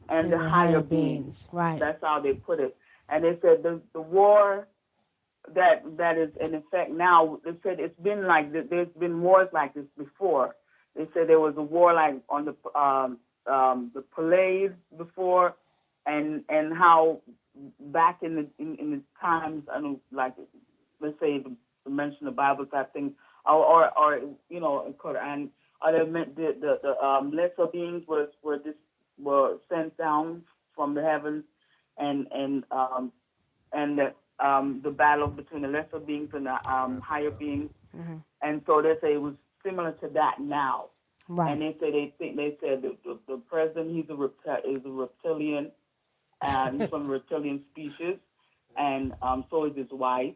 and And the the higher higher beings. beings, right. That's how they put it. And they said the war that is in effect now. They said it's been like there's been wars like this before. They said there was a war like on the Pallades before, and how back in the times, I know, like let's say to mention the Bible type thing, or Quran, or the lesser beings were sent down from the heavens, and the battle between the lesser beings and the higher beings, and so they say it was similar to that now. And Right. they said the president is a reptilian, and he's from the reptilian species, and so is his wife,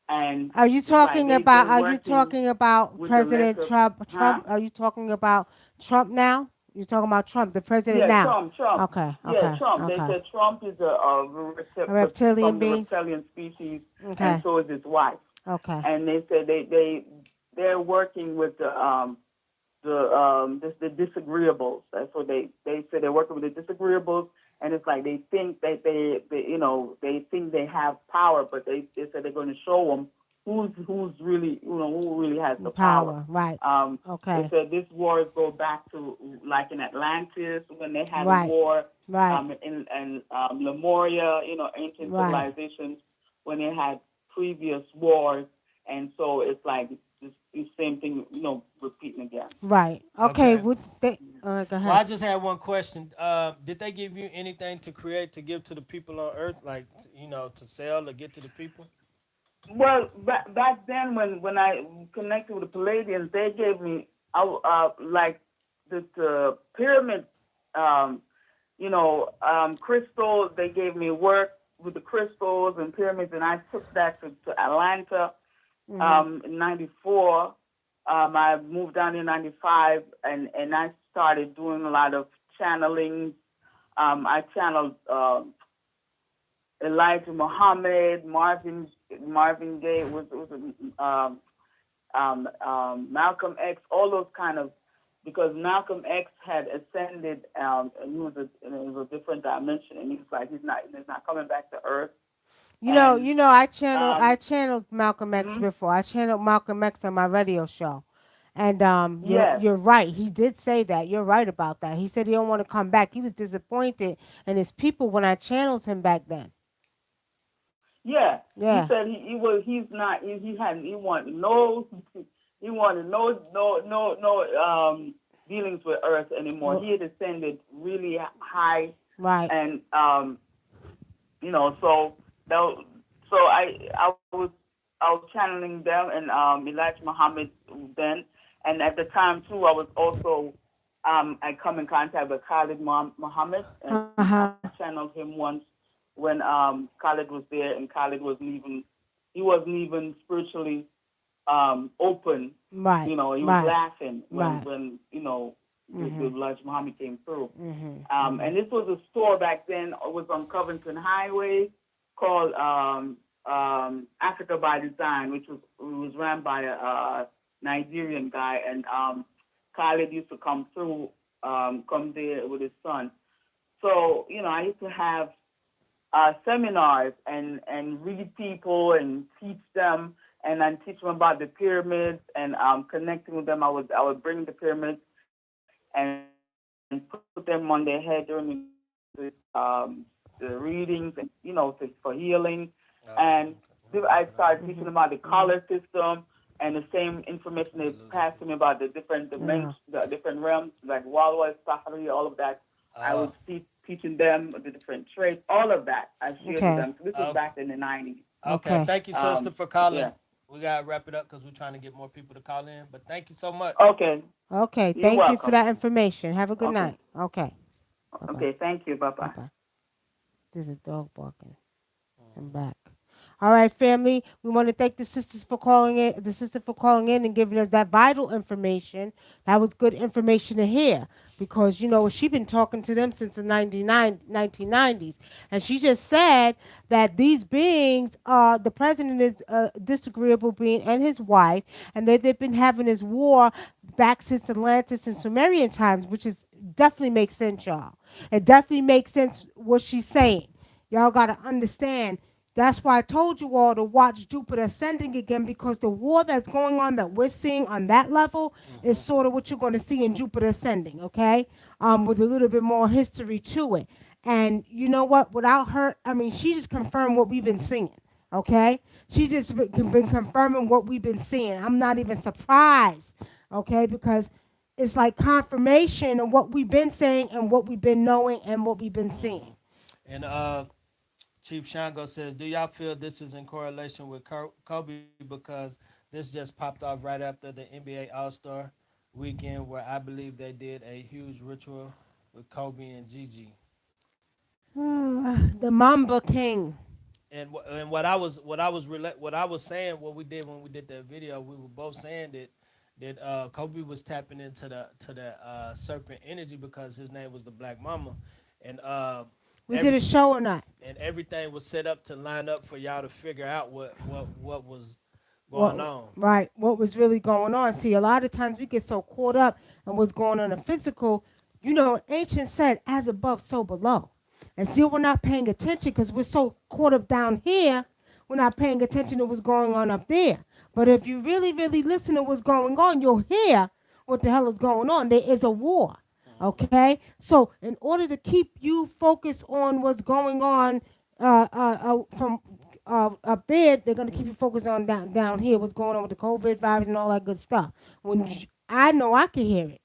and it's like they're Are you working talking about with the President lesser, Trump? huh? Are you talking about Trump now? You're talking about Trump, the president Yeah, now. Trump. Okay, Yeah, okay, Trump. They okay. said Trump is A reptilian from the being? reptilian species, and Okay, so is his wife. okay. And they said they're working with the disagreeables. That's what they said they're working with the disagreeables, and it's like they think that they think they have power, but they said they're going to show them who's really who really has the power. Power, right. They Okay, said this wars go back to like in Atlantis when they had a right, war, right, in Lemuria, ancient right, civilizations when they had previous wars, and so it's like the same thing, repeating again. right. Okay, Okay. what they, go Well, I ahead. just had one question. Did they give you anything to create to give to the people on Earth, like to sell or get to the people? Well, back then when I connected with the Palladians, they gave me like the pyramid, um, crystals. They gave me work with the crystals and pyramids, and I took that to Atlanta in '94. I moved down in '95, and I started doing a lot of channeling. I channeled Elijah Muhammad, Marvin Gaye, Malcolm X, all those kind of, because Malcolm X had ascended, and it was a different dimension, and he's like he's not coming back to Earth, and I um, channeled Malcolm X mhm, before. I channeled Malcolm X on my radio show. And yes, you're right. He did say that. You're right about that. He said he don't want to come back. He was disappointed in his people when I channeled him back then. yeah, he Yeah. said he's not he wanted no he wanted no dealings with Earth anymore. R- He had ascended really high, right. and so that, so I was channeling them and Elijah Muhammad then, and at the time too I was also I come in contact with Khalid Muhammad, and I Uh-huh. channeled him once when Khalid was there and Khalid was leaving he wasn't even spiritually open. Right. You know, he was Right. laughing Right. when the Mhm. Elijah Muhammad came through. Mhm. And this was a store back then. It was on Covington Highway called Africa by Design, which was run by a Nigerian guy. And Khalid used to come there with his son. So I used to have seminars and read people and teach them and then teach them about the pyramids and connecting with them. I would bring the pyramids and put them on their head during the readings and for healing. And I started teaching them about the color system and the same information they passed to me about the different Yeah. dimensions, the different realms like Walwa, Sahari, all of that. I was teaching them the different traits, all of that I shared with Okay. them. So this was back in the 90s. Okay, Okay. thank you, sister, for calling. Yeah. We gotta wrap it up because we're trying to get more people to call in. But thank you so much. Okay. Okay. You're Thank you for welcome. that information. Have a good Okay. night. Okay. Bye bye. Okay. Thank you. Bye Bye bye. bye. There's a dog barking. I'm back. All right, family. We want to thank the sister for calling in and giving us that vital information. That was good information to hear because she's been talking to them since the 1990s, and she just said that these beings, the president is a disagreeable being and his wife, and they've been having this war back since Atlantis and Sumerian times, which is definitely makes sense, y'all. It definitely makes sense what she's saying. Y'all got to understand. That's why I told you all to watch Jupiter ascending again because the war that's going on that we're seeing on that level is sort of what you're going to see in Jupiter ascending, okay? With a little bit more history to it. And you know what? Without her, I mean, she just confirmed what we've been seeing, okay? She just been confirming what we've been seeing. I'm not even surprised, okay? Because it's like confirmation of what we've been saying and what we've been knowing and what we've been seeing. And Chief Shango says, "Do y'all feel this is in correlation with Kobe because this just popped off right after the NBA All Star weekend, where I believe they did a huge ritual with Kobe and Gigi." The Mamba King. And what I was saying, what we did when we did that video, we were both saying that Kobe was tapping into the serpent energy because his name was the Black Mama, and We did every a show on that. and everything was set up to line up for y'all to figure out what was going What on. right? What was really going on? See, a lot of times we get so caught up in what's going on in physical. Ancient said, "As above, so below." And see, we're not paying attention because we're so caught up down here. We're not paying attention to what's going on up there. But if you really, really listen to what's going on, you'll hear what the hell is going on. There is a war. Okay? So, in order to keep you focused on what's going on from up there, they're going to keep you focused on down here, what's going on with the COVID virus and all that good stuff. I know I can hear it.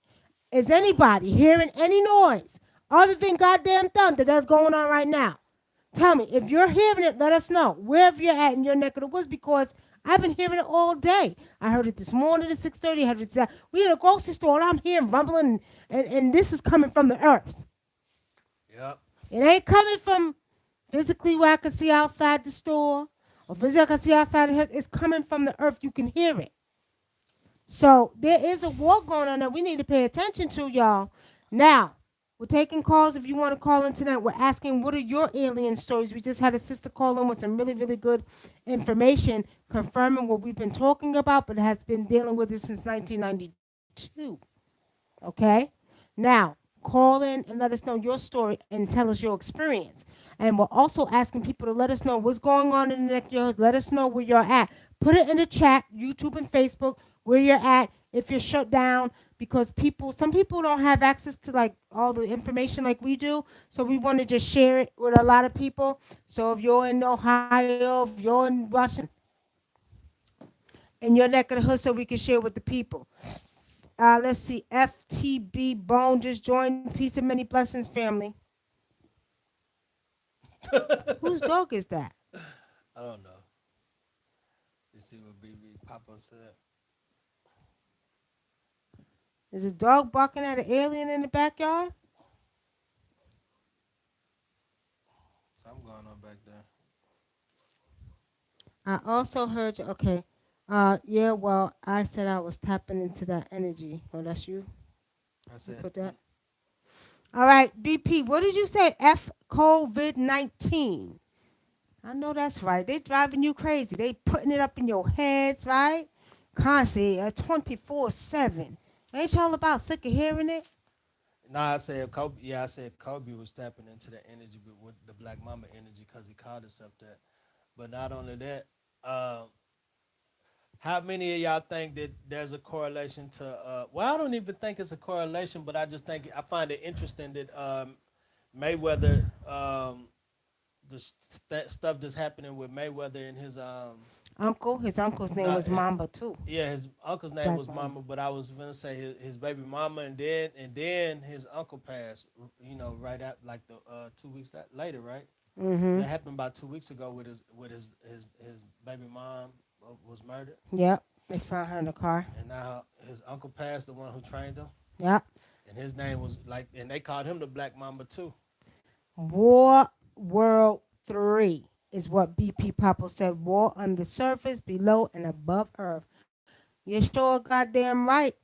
Is anybody hearing any noise other than goddamn thunder that's going on right now? Tell me, if you're hearing it, let us know wherever you're at in your neck of the woods because I've been hearing it all day. I heard it this morning at 6:30. I heard it. We in a grocery store and I'm hearing rumbling, and this is coming from the earth. Yep. It ain't coming from physically where I can see outside the store or physically I can see outside the house. It's coming from the earth. You can hear it. So there is a war going on that we need to pay attention to, y'all. Now, we're taking calls if you want to call in tonight. We're asking, what are your alien stories? We just had a sister call in with some really, really good information confirming what we've been talking about, but has been dealing with it since 1992. Okay? Now, call in and let us know your story and tell us your experience. And we're also asking people to let us know what's going on in the next years. Let us know where you're at. Put it in the chat, YouTube and Facebook, where you're at, if you're shut down, because some people don't have access to like all the information like we do. So we want to just share it with a lot of people. So if you're in Ohio, if you're in Washington, in your neck of the hood, so we can share with the people. Let's see, FTB Bone just joined. Peace and many blessings, family. Whose dog is that? I don't know. You see what BB Papa said. Is a dog barking at an alien in the backyard? Something going on back there. I also heard you. Okay. Yeah. Well, I said I was tapping into that energy. Oh, that's you. I You said, put that. All right, BP. What did you say? F COVID-19. I know that's right. They driving you crazy. They putting it up in your heads, right? Constantly, 24/7. Ain't y'all about sick of hearing it? nah, I said Kobe. Yeah, I said Kobe was tapping into the energy with the Black Mama energy because he called himself that. But not only that, um, how many of y'all think that there's a correlation to? Well, I don't even think it's a correlation, but I just think I find it interesting that Mayweather, stuff that's happening with Mayweather and his Uncle, his uncle's name not was Mamba too. yeah, his uncle's name Black was Mamba. Mama, but I was gonna say his baby mama, and then his uncle passed. You know, right at like the 2 weeks later, right? That happened about 2 weeks ago with his baby mom was murdered, Yep. They found her in the car. and now his uncle passed, the one who trained him, Yep. and his name was like, and they called him the Black Mamba too. War World 3 is what BP Papa said. War on the surface, below, and above Earth. You sure goddamn right.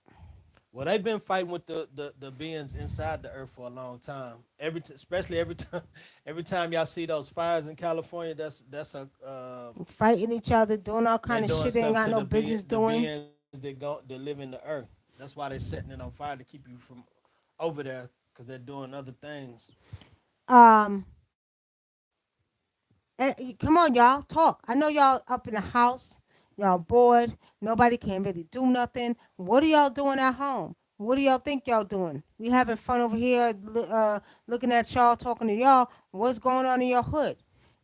Well, they've been fighting with the beings inside the earth for a long time. Especially every time, every time y'all see those fires in California, that's a Fighting each other, doing all they're kind of doing shit they ain't stuff got to no business the doing. beings that live in the earth. That's why they're setting it on fire to keep you from over there because they're doing other things. Um, come on, y'all, talk. I know y'all up in the house, y'all bored. Nobody can really do nothing. What are y'all doing at home? What do y'all think y'all doing? We having fun over here, looking at y'all, talking to y'all. What's going on in your hood?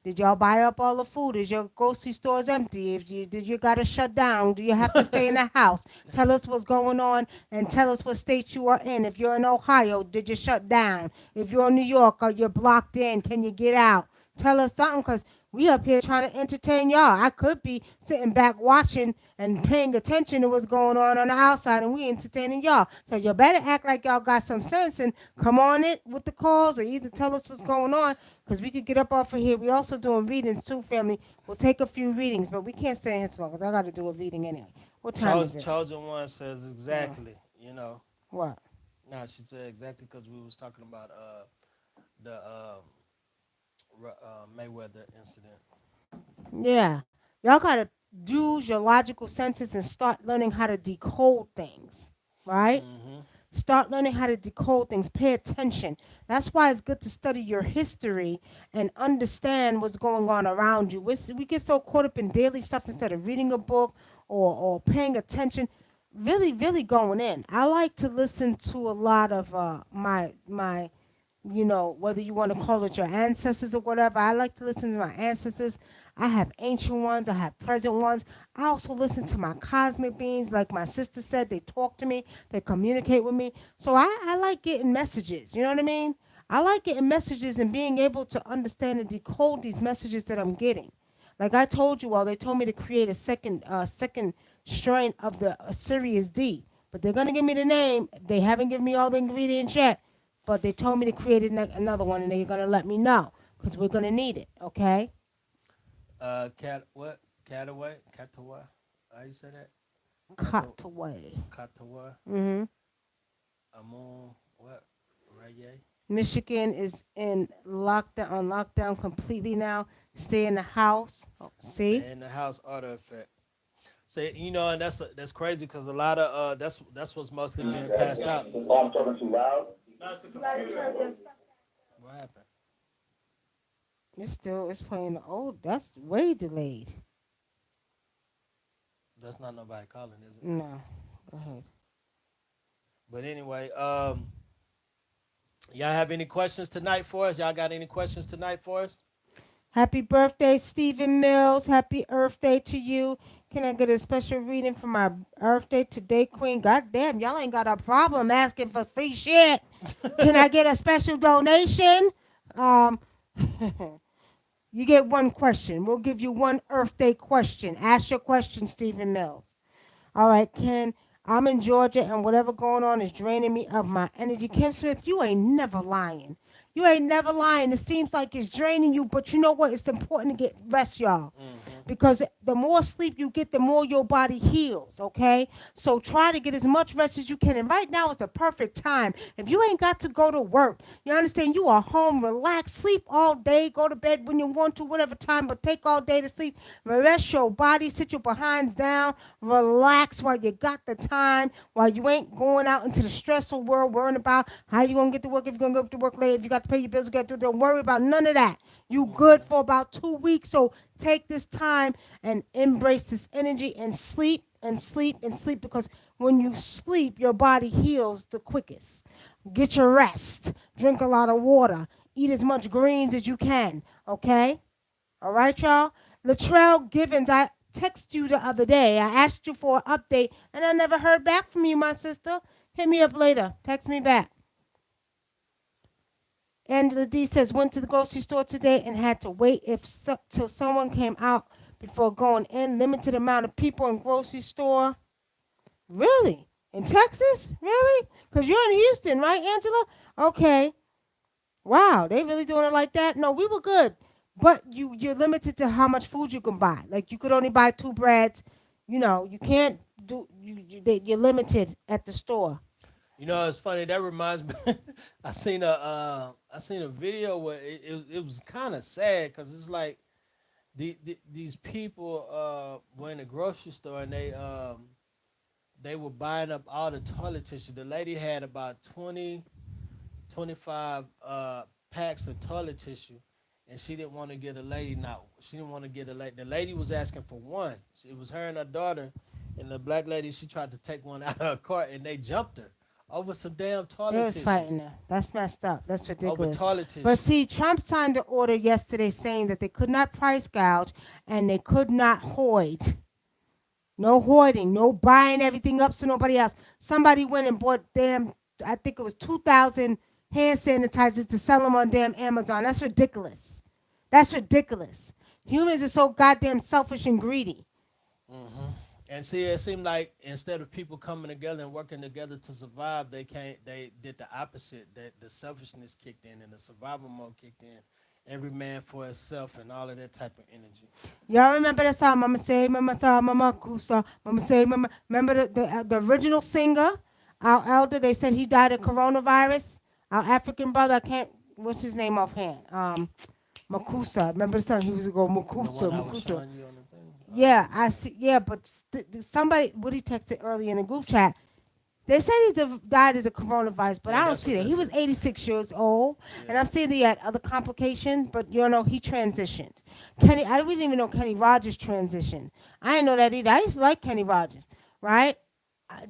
Did y'all buy up all the food? Is your grocery stores empty? If you did, you gotta shut down. Do you have to stay in the house? Tell us what's going on and tell us what state you are in. If you're in Ohio, did you shut down? If you're in New York, are you blocked in? Can you get out? Tell us something, cause we up here trying to entertain y'all. I could be sitting back watching and paying attention to what's going on the outside, and we entertaining y'all. So you better act like y'all got some sense and come on it with the calls, or either tell us what's going on, because we could get up off of here. We also doing readings too, family. We'll take a few readings, but we can't stay in here too long, because I got to do a reading anyway. What time is it? Chosen one says exactly. You know, What? nah, she said exactly because we was talking about the Mayweather incident. Yeah. Y'all got to use your logical senses and start learning how to decode things, right? Mm-hmm. Start learning how to decode things. Pay attention. That's why it's good to study your history and understand what's going on around you. We get so caught up in daily stuff instead of reading a book or paying attention. Really, really going in. I like to listen to a lot of my whether you want to call it your ancestors or whatever. I like to listen to my ancestors. I have ancient ones, I have present ones. I also listen to my cosmic beings. Like my sister said, they talk to me, they communicate with me. So I like getting messages. You know what I mean? I like getting messages and being able to understand and decode these messages that I'm getting. Like I told you all, they told me to create a second strain of the Sirius D. But they're gonna give me the name. They haven't given me all the ingredients yet. But they told me to create another one, and they're gonna let me know because we're gonna need it. Okay? Cataway? How you say that? Cut away. Katawa, Amun, what? Raye? Michigan is in lockdown completely now. Stay in the house. Oh, see? And the house auto effect. Say, and that's crazy because a lot of that's what's mostly being passed out. Oh, I'm talking too loud. What happened? It's playing the old. That's way delayed. That's not nobody calling, is it? No. Go ahead. But anyway, y'all have any questions tonight for us? Y'all got any questions tonight for us? Happy birthday, Stephen Mills. Happy Earth Day to you. Can I get a special reading for my Earth Day today, Queen? God damn, y'all ain't got a problem asking for free shit. Can I get a special donation? Um, you get one question. We'll give you one Earth Day question. Ask your question, Stephen Mills. All right, Ken. I'm in Georgia, and whatever going on is draining me of my energy. Kim Smith, you ain't never lying. You ain't never lying. It seems like it's draining you, but you know what? It's important to get rest, y'all. because the more sleep you get, the more your body heals, okay? So try to get as much rest as you can. And right now is the perfect time. If you ain't got to go to work, you understand, you are home, relax, sleep all day, go to bed when you want to, whatever time, but take all day to sleep. Rest your body, sit your behinds down, relax while you got the time, while you ain't going out into the stressful world worrying about how you gonna get to work, if you're gonna go to work late, if you got to pay your bills, you got to don't worry about none of that. You good for about 2 weeks. So take this time and embrace this energy and sleep and sleep and sleep, because when you sleep, your body heals the quickest. Get your rest. Drink a lot of water. Eat as much greens as you can. Okay? All right, y'all? Latrell Givens, I texted you the other day. I asked you for an update, and I never heard back from you, my sister. Hit me up later. Text me back. Angela D says, went to the grocery store today and had to wait till someone came out before going in. Limited amount of people in grocery store. Really? In Texas? Really? Because you're in Houston, right, Angela? Okay. Wow, they really doing it like that? No, we were good. But you're limited to how much food you can buy. Like, you could only buy 2 breads. You know, you can't do, you're limited at the store. You know, it's funny. That reminds me. I seen a video where it was kind of sad because it's like these people were in the grocery store and they were buying up all the toilet tissue. The lady had about 25 packs of toilet tissue, and she didn't want to get a lady. Not she didn't want to get a lady. The lady was asking for one. It was her and her daughter, and the black lady, she tried to take one out of her cart, and they jumped her over some damn toilet They was tissue. fighting her. That's messed up. That's Over ridiculous. toilet tissue. But see, Trump signed an order yesterday saying that they could not price gouge and they could not hoard. No hoarding, no buying everything up so nobody else. Somebody went and bought damn, I think it was 2,000 hand sanitizers to sell them on damn Amazon. That's ridiculous. That's ridiculous. Humans are so goddamn selfish and greedy. And see, it seemed like instead of people coming together and working together to survive, they can't. They did the opposite. That the selfishness kicked in and the survival mode kicked in. Every man for himself and all of that type of energy. Y'all remember that song, Mama Say, Mama Sa, Mama Kusa, Mama Say, Mama. Remember the original singer, our elder, they said he died of coronavirus. Our African brother, I can't, what's his name offhand? Makusa. Remember the song? He was going to go The Makusa, one I was Makusa. showing you on the thing. Yeah, I see. Yeah, but somebody, Woody texted earlier in the group chat. They said he died of the coronavirus, but Yeah, I don't that's see what that. they He was said. 86 years old, and Yeah. I'm seeing he had other complications, but you know, he transitioned. Kenny, we didn't even know Kenny Rogers transitioned. I didn't know that either. I used to like Kenny Rogers, right?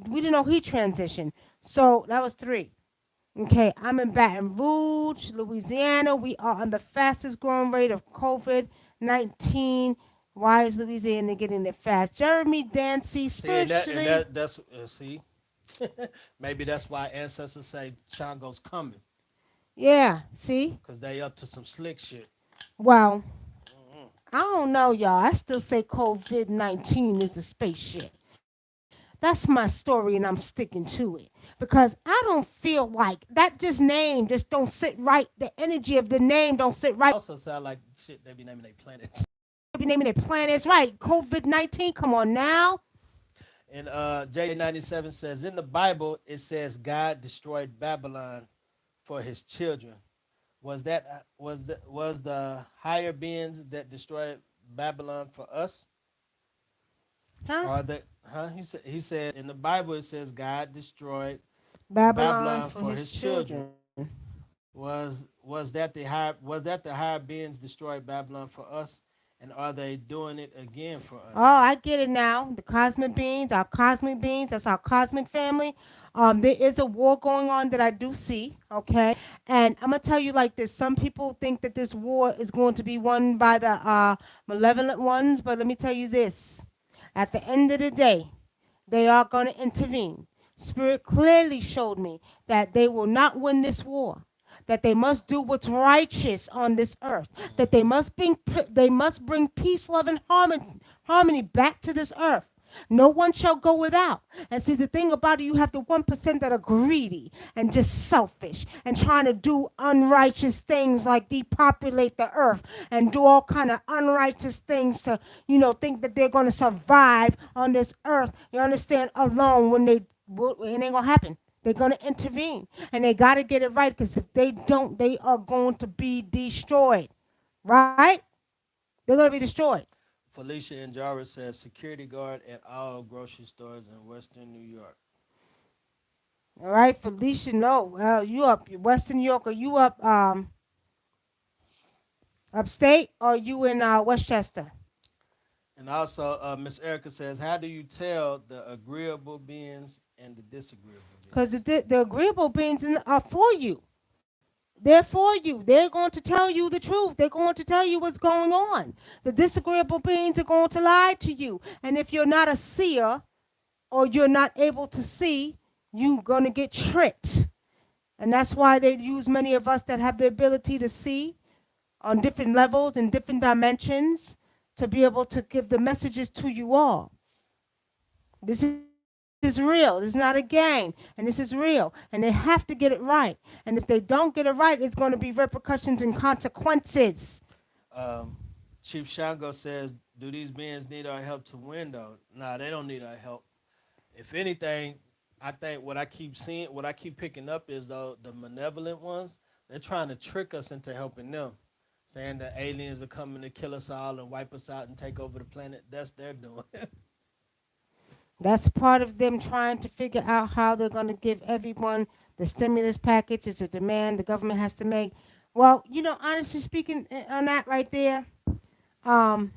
We didn't know he transitioned. So that was 3. Okay, I'm in Baton Rouge, Louisiana. We are on the fastest growing rate of COVID-19. Why is Louisiana getting it fast? Jeremy Dancy, See, and spiritually. that's see, maybe that's why ancestors say Shango's coming Yeah, see? because they up to some slick shit. Well, I don't know, y'all. I still say COVID-19 is a spaceship. That's my story, and I'm sticking to it because I don't feel like that. Just name just don't sit right. The energy of the name don't sit right. Also sound like shit they be naming their planets. They be naming their planets right. COVID-19. Come on now. And J97 says in the Bible it says God destroyed Babylon for his children. Was the higher beings that destroyed Babylon for us? Huh? Or that he said in the Bible it says God destroyed Babylon Babylon for for his his children. children. Was that the higher beings destroyed Babylon for us? And are they doing it again for Oh, us? I get it now. The cosmic beings, our cosmic beings, that's our cosmic family. There is a war going on that I do see, okay? And I'm going to tell you like this. Some people think that this war is going to be won by the malevolent ones, but let me tell you this. At the end of the day, they are going to intervene. Spirit clearly showed me that they will not win this war. That they must do what's righteous on this earth. That they must bring peace, love, and harmony back to this earth. No one shall go without. And see, the thing about it, you have the 1% that are greedy and just selfish and trying to do unrighteous things like depopulate the earth and do all kind of unrighteous things to, think that they're going to survive on this earth. You understand? Alone when it ain't going to happen. They're going to intervene. And they got to get it right because if they don't, they are going to be destroyed. Right? They're going to be destroyed. Felicia and Jarvis says security guard at all grocery stores in Western New York. All right, Felicia, no. Well, you up Western New York, or you up upstate, or you in Westchester? And also, Miss Erica says, how do you tell the agreeable beings and the disagreeable Because beings? the agreeable beings are for you. They're for you. They're going to tell you the truth. They're going to tell you what's going on. The disagreeable beings are going to lie to you. And if you're not a seer or you're not able to see, you're going to get tricked. And that's why they use many of us that have the ability to see on different levels and different dimensions to be able to give the messages to you all. This is real. This is not a game. And this is real. And they have to get it right. And if they don't get it right, it's going to be repercussions and consequences. Um, Chief Shango says, do these beings need our help to win, though? Nah, they don't need our help. If anything, I think what I keep picking up is, though, the malevolent ones, they're trying to trick us into helping them. Saying that aliens are coming to kill us all and wipe us out and take over the planet. That's their doing. That's part of them trying to figure out how they're going to give everyone the stimulus package. It's a demand the government has to make. Well, honestly speaking, on that right there, um,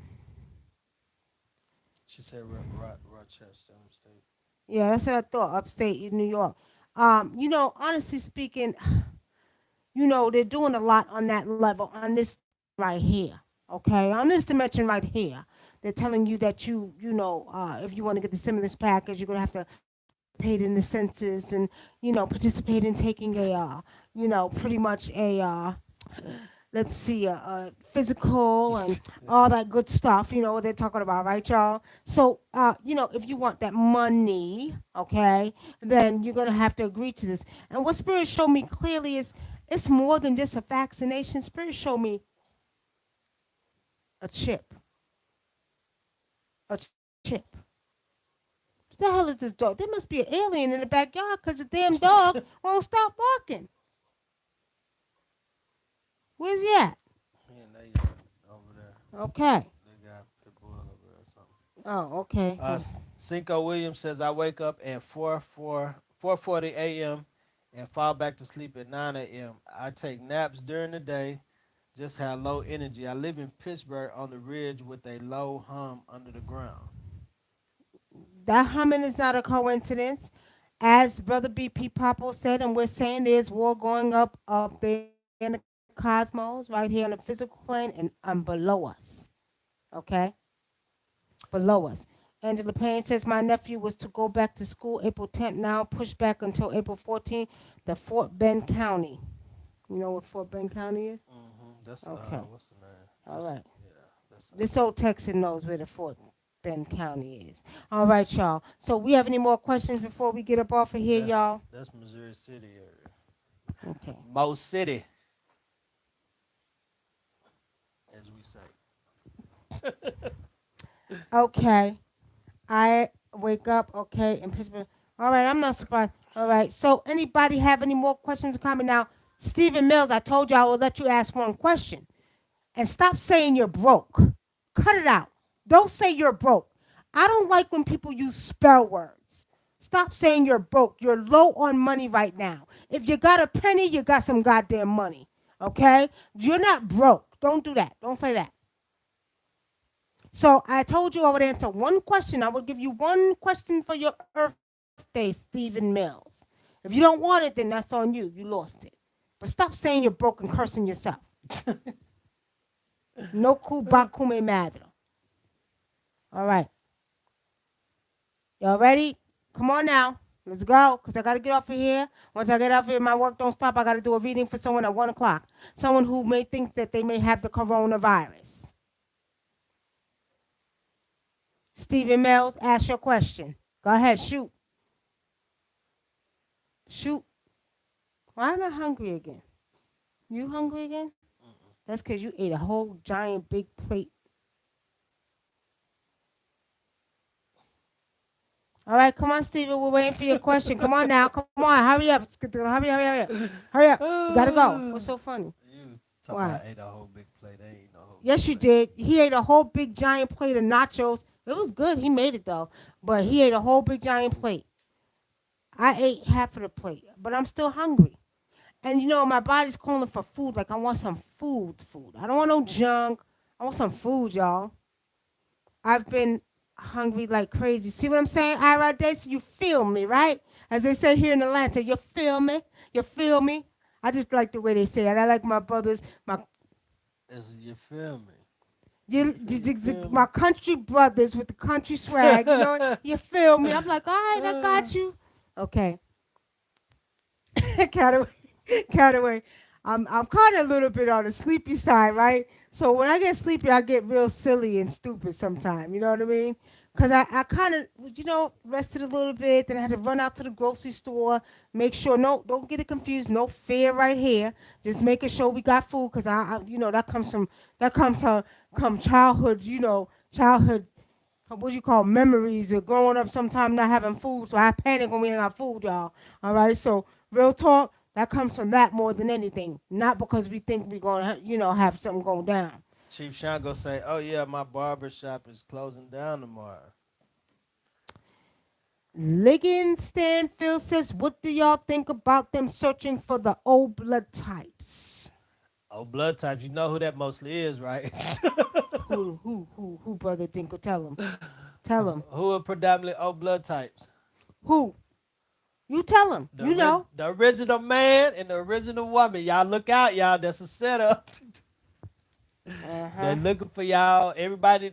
She said Rochester State. yeah, that's what I thought, upstate in New York. Honestly speaking, they're doing a lot on that level, on this right here, okay? On this dimension right here. They're telling you that if you want to get the stimulus package, you're going to have to participate in the census and, participate in taking pretty much let's see, physical and all that good stuff, what they're talking about, right, y'all? So, if you want that money, okay, then you're going to have to agree to this. And what Spirit showed me clearly is it's more than just a vaccination. Spirit showed me a chip. A chip. What the hell is this dog? There must be an alien in the backyard because the damn dog won't stop barking. Where's he at? Yeah, they over there. Okay. They got people over there or something. Oh, okay. Cinco Williams says, I wake up at 4:40 a.m. and fall back to sleep at 9 a.m. I take naps during the day, just have low energy. I live in Pittsburgh on the ridge with a low hum under the ground. That humming is not a coincidence. As Brother B.P. Popo said, and we're saying there's war going up there in the cosmos, right here on the physical plane, and below us. Okay? Below us. Angela Payne says, my nephew was to go back to school April 10th, now pushed back until April 14th, the Fort Bend County. You know what Fort Bend County is? That's Okay. What's the name? All right. Yeah, that's This old Texan knows where the Fort Bend County is. All right, y'all. So we have any more questions before we get up off of here, y'all? That's Missouri City area. Okay. Mo City, as we say. Okay. I wake up, okay, in Pittsburgh. All right, I'm not surprised. All right. So anybody have any more questions coming now? Stephen Mills, I told you I will let you ask one question. And stop saying you're broke. Cut it out. Don't say you're broke. I don't like when people use spell words. Stop saying you're broke. You're low on money right now. If you got a penny, you got some goddamn money. Okay? You're not broke. Don't do that. Don't say that. So I told you I would answer one question. I would give you one question for your Earth Day, Stephen Mills. If you don't want it, then that's on you. You lost it. But stop saying you're broke and cursing yourself. No kubakume madre. All right. Y'all ready? Come on now. Let's go, because I got to get off of here. Once I get off of here, my work don't stop. I got to do a reading for someone at 1 o'clock. Someone who may think that they may have the coronavirus. Stephen Mills, ask your question. Go ahead, shoot. Shoot. Why am I hungry again? You hungry again? That's because you ate a whole giant big plate. All right, come on, Steven. We're waiting for your question. Come on now. Come on. Hurry up. Hurry, hurry, hurry up. Hurry up. We gotta go. What's so funny? You talking Why? about ate a whole big plate. They ain't no whole big Yes, you plate. did. He ate a whole big giant plate of nachos. It was good. He made it though. But he ate a whole big giant plate. I ate half of the plate, but I'm still hungry. And you know, my body's calling for food. Like I want some food. I don't want no junk. I want some food, y'all. I've been hungry like crazy. See what I'm saying? All right, Daisy, you feel me, right? As they say here in Atlanta, you feel me? You feel me? I just like the way they say it. I like my brothers, You feel me? my country brothers with the country swag. You know, you feel me? I'm like, all right, I got you. Okay. Cataway, Cataway. I'm kind of a little bit on the sleepy side, right? So when I get sleepy, I get real silly and stupid sometimes. You know what I mean? Cause I kind of rested a little bit. Then I had to run out to the grocery store, make sure don't get it confused. No fear right here. Just making sure we got food. Cause that comes from childhood. Childhood. What you call memories of growing up. Sometime not having food, so I panic when we ain't got food, y'all. All right. So real talk. That comes from that more than anything. Not because we think we're gonna have something going down. Chief Sean go say, "Oh yeah, my barber shop is closing down tomorrow." Liggins Stanfield says, what do y'all think about them searching for the old blood types? Oh, blood types. You know who that mostly is, right? Who, brother Dinko? Tell him. Tell him. Who are predominantly O blood types? Who? You tell him. You know. The original man and the original woman. Y'all look out, y'all. That's a setup. They're looking for y'all. Everybody.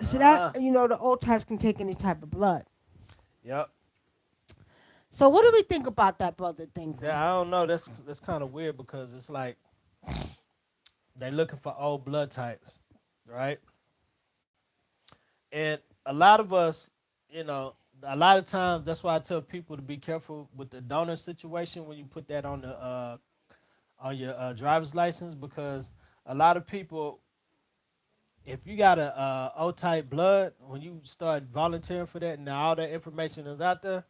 So that, the old types can take any type of blood. Yep. So what do we think about that, brother Dinko? Yeah, I don't know. That's kind of weird because it's like they're looking for old blood types, right? And a lot of us, a lot of times that's why I tell people to be careful with the donor situation when you put that on your driver's license, because a lot of people, if you got a O type blood, when you start volunteering for that and all that information is out there,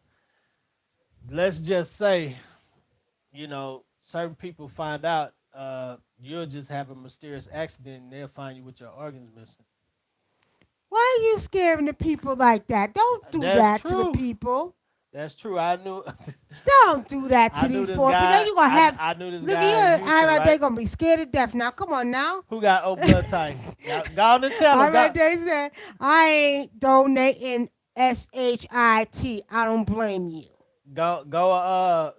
let's just say, certain people find out you'll just have a mysterious accident and they'll find you with your organs missing. Why are you scaring the people like that? Don't do That's that to true. the people. That's true. I knew. Don't do that to I knew these this poor people. guy. Then you gonna have. I knew this Look guy at in you. Houston, All right, right? they gonna be scared to death now. Come on now. Who got O blood types? Y'all, go on and tell All them. right, they said I ain't donating shit. I don't blame you. Go.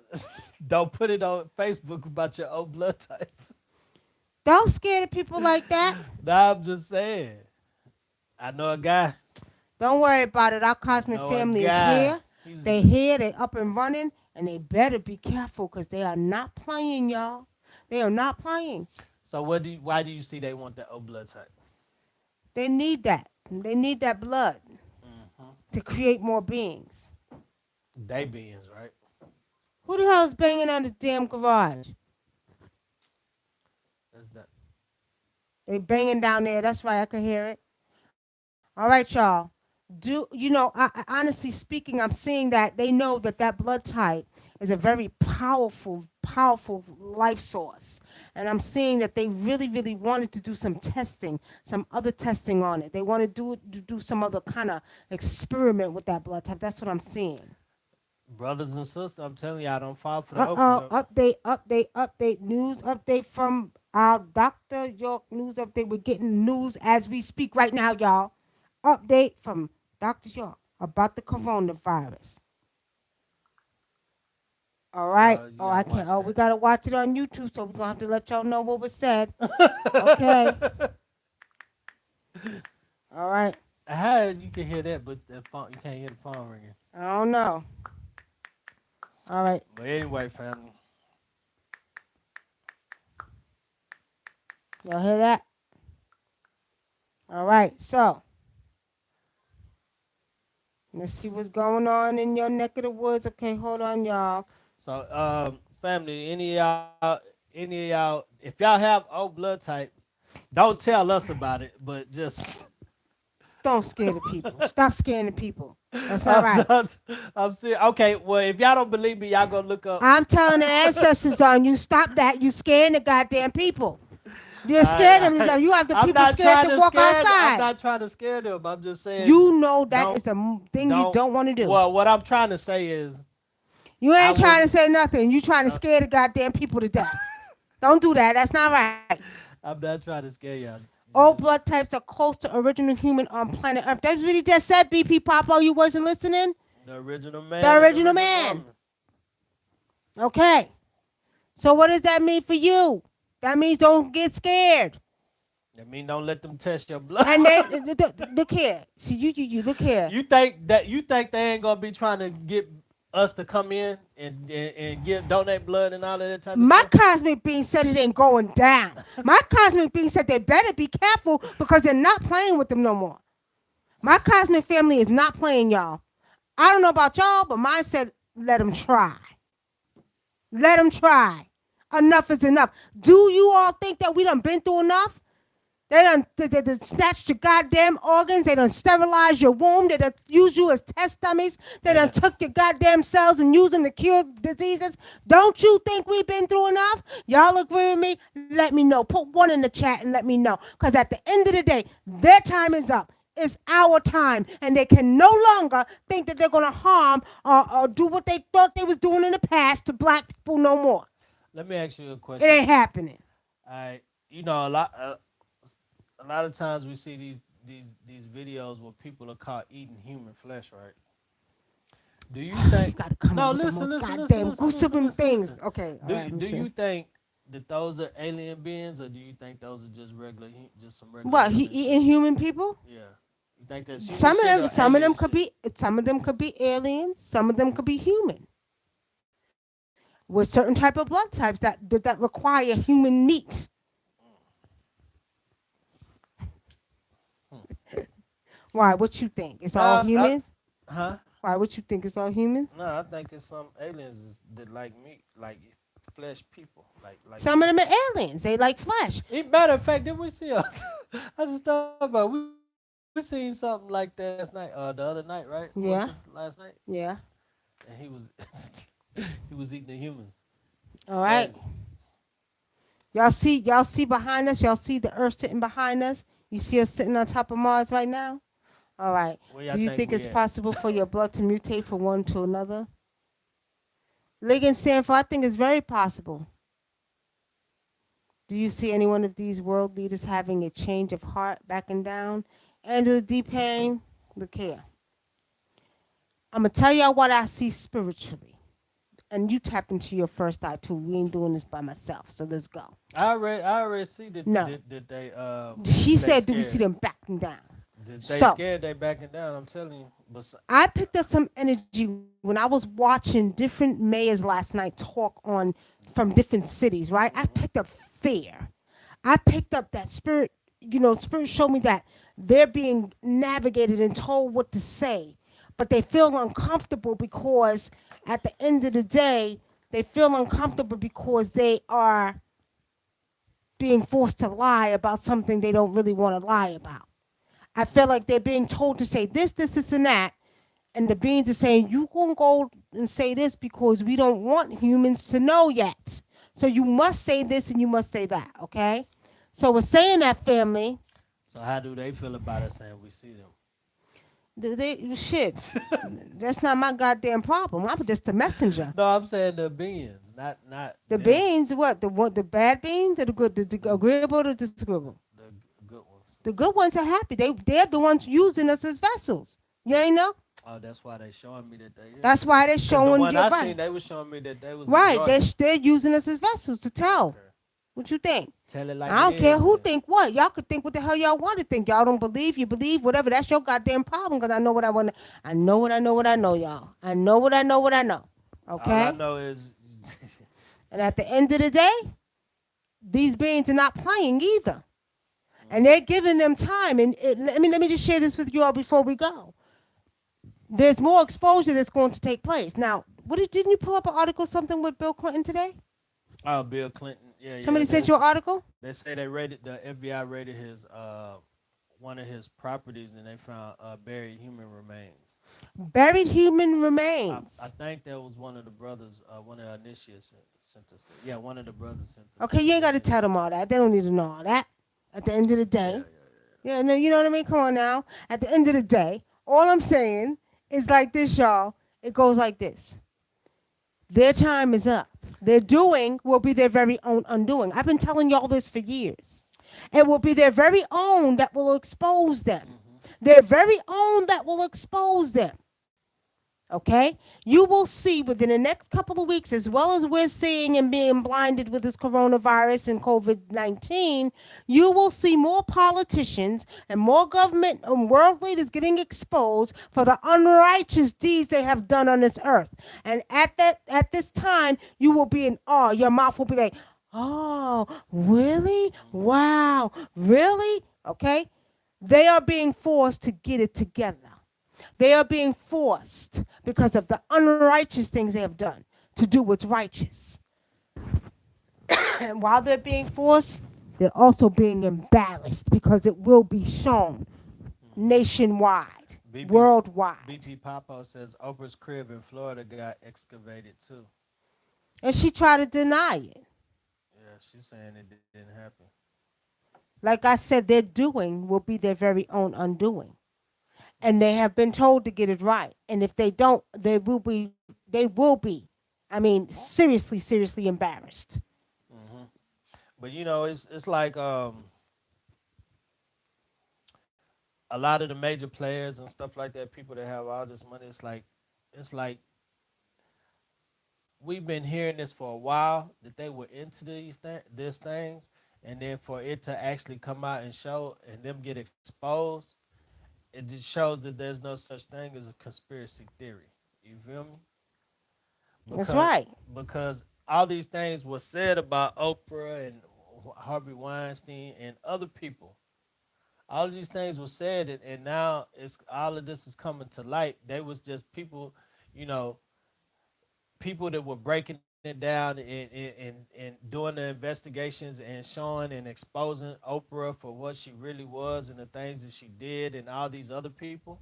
Don't put it on Facebook about your O blood type. Don't scare the people like that. Nah, I'm just saying. I know a guy. Don't worry about it. Our cosmic Know a family is guy. here. He's They here. They up and running, and they better be careful because they are not playing, y'all. They are not playing. So why do you see they want that O blood type? They need that. They need that blood to create more beings. They beings, right? Who the hell is banging on the damn garage? That's that. They banging down there. That's right. I can hear it. All right, y'all. Honestly speaking, I'm seeing that they know that blood type is a very powerful life source. And I'm seeing that they really, really wanted to do some testing, some other testing on it. They want to do some other kind of experiment with that blood type. That's what I'm seeing. Brothers and sisters, I'm telling you, I don't fall for the Update. News update from our Dr. York news update. We're getting news as we speak right now, y'all. Update from Dr. York about the coronavirus. All right. I can't. We got to watch it on YouTube, so we're going to have to let y'all know what was said. Okay. All right. How you can hear that, but the phone, you can't hear the phone ringing? I don't know. All right. But anyway, family. Y'all hear that? All right. So, Let's see what's going on in your neck of the woods. Okay, hold on, y'all. So, family, any of y'all, if y'all have O blood type, don't tell us about it, but just Don't scare the people. Stop scaring the people. That's not I'm, right. I'm, I'm serious. Okay, well, if y'all don't believe me, y'all go look up. I'm telling the ancestors on you, stop that. You scaring the goddamn people. You're scaring I, them. You have the I'm people not scared trying to to walk scare. I'm outside. not trying to scare them. I'm just saying, You know that don't is the thing you don't. don't want to do. Well, what I'm trying to say is, You I ain't trying to wouldn't. say nothing. You trying to Uh, scare the goddamn people to death. Don't do that. That's not right. I'm not trying to scare y'all. All Just blood types are close to original human on planet Earth. That's what he just said, BP Popo. You wasn't listening? the original The man and the original original man. woman. Okay. So what does that mean for you? That means don't get scared. I mean, don't let them test your blood. And they look here. See you look here. You think they ain't gonna be trying to get us to come in and give donate blood and all of that type of My stuff? cosmic being said it ain't going down. My cosmic being said they better be careful because they're not playing with them no more. My cosmic family is not playing, y'all. I don't know about y'all, but mine said let them try. Let them try. Enough is enough. Do you all think that we done been through enough? They done snatched your goddamn organs. They done sterilized your womb. They done used you as test dummies. They They done done- took your goddamn cells and used them to cure diseases. Don't you think we've been through enough? Y'all agree with me? Let me know. Put one in the chat and let me know. Because at the end of the day, their time is up. It's our time. And they can no longer think that they're going to harm or do what they thought they was doing in the past to black people no more. Let me ask you a It question. ain't happening. I, a lot of times we see these videos where people are caught eating human flesh, right? Do you You think? got to come up No, with the listen, most listen, listen, goddamn listen, listen, gruesome listen, things. listen. Okay, all Do right, do listen. you think that those are alien beings, or do you think those are just regular, just some regular What, he human eating shit? human people? Yeah. You think that's human Some of shit them, or some of them alien could shit? be, some of them could be aliens. Some of them could be human with certain type of blood types that require human meat. Why? What you think? It's all Nah, humans? huh? Why? What you think? It's all humans? No, I think it's some aliens that like meat, like flesh people, like Some of people. them are aliens. They like flesh. Matter of fact, didn't we see? I just thought about we seen something like that last night. The other night, right? Was it Yeah, last night? yeah. And he was he was eating the humans. It's All right. crazy. Y'all see behind us. Y'all see the Earth sitting behind us. You see us sitting on top of Mars right now. All right. Where y'all Do you think think we it's at? possible for your blood to mutate from one to another? Ligon Sanford, I think it's very possible. Do you see any one of these world leaders having a change of heart, backing down? Angela D. Payne, look here. I'm going to tell y'all what I see spiritually. And you tap into your first eye too. We ain't doing this by myself. So let's go. I already see that No. that She they said, do we see scared. them backing down? That they So scared. They backing down. I'm telling you. But I picked up some energy when I was watching different mayors last night talk on from different cities, right? I picked up fear. I picked up that spirit, spirit showed me that they're being navigated and told what to say, but they feel uncomfortable because at the end of the day, they feel uncomfortable because they are being forced to lie about something they don't really want to lie about. I feel like they're being told to say this, and that, and the beings are saying you gonna go and say this because we don't want humans to know yet. So you must say this and you must say that. Okay. So we're saying that family. so how do they feel about us saying we see them? Shit. That's not my goddamn problem. I'm just the messenger. No, I'm saying the beings, not The them, beings, the bad beings, or the good, the agreeable or the disagreeable. the good ones. The good ones are happy. They're the ones using us as vessels. You ain't know? Oh, that's why they showing me that they is. That's why they're Because the showing one you I right. seen, they was showing me that they was Right, rejoicing. they're using us as vessels to tell. Okay. What you think? Tell it like I don't it care is, who then. think what. Y'all could think what the hell y'all want to think. Y'all don't believe, you believe, whatever. That's your goddamn problem because I know what I want. I know what I know what I know, y'all. I know what I know what I know. All Okay? I know is And at the end of the day, these beings are not playing either. And they're giving them time. And let me just share this with you all before we go. there's more exposure that's going to take place. Now, didn't you pull up an article something with Bill Clinton today? Oh, Bill Clinton. Yeah, yeah. Somebody sent you an article? They say they raided the FBI raided his one of his properties and they found buried human remains. Buried human I remains. think that was one of the brothers, one of the initiates sent us. Yeah, one of the brothers sent us Okay, that you ain't got to video. tell them all that. They don't need to know all that. At the end of the Yeah, day, yeah, yeah, no, you know what I mean? Come on now. At the end of the day, all I'm saying is like this, y'all. It goes like this. Their time is up. Their doing will be their very own undoing. I've been telling y'all this for years. It will be their very own that will expose them. Their very own that will expose them. Okay? You will see within the next couple of weeks, as well as we're seeing and being blinded with this coronavirus and COVID 19, you will see more politicians and more government and world leaders getting exposed for the unrighteous deeds they have done on this earth. And at this time, you will be in awe. Your mouth will be like, oh, really? Wow, really? Okay? They are being forced to get it together. They are being forced because of the unrighteous things they have done to do what's righteous. And while they're being forced, they're also being embarrassed because it will be shown nationwide, BP worldwide. BP Papo says Oprah's crib in Florida got excavated too. And she tried to deny it. Yeah, she's saying it didn't happen. Like I said, their doing will be their very own undoing. And they have been told to get it right. And if they don't, they will be, I mean, seriously, seriously embarrassed. But it's like a lot of the major players and stuff like that, people that have all this money. It's like we've been hearing this for a while that they were into these things, and then for it to actually come out and show and them get exposed, it just shows that there's no such thing as a conspiracy theory. You feel me? That's Because right. because all these things were said about Oprah and Harvey Weinstein and other people. All of these things were said, and now it's all of this is coming to light. They was just people, you know, people that were breaking it down and doing the investigations and showing and exposing Oprah for what she really was and the things that she did and all these other people.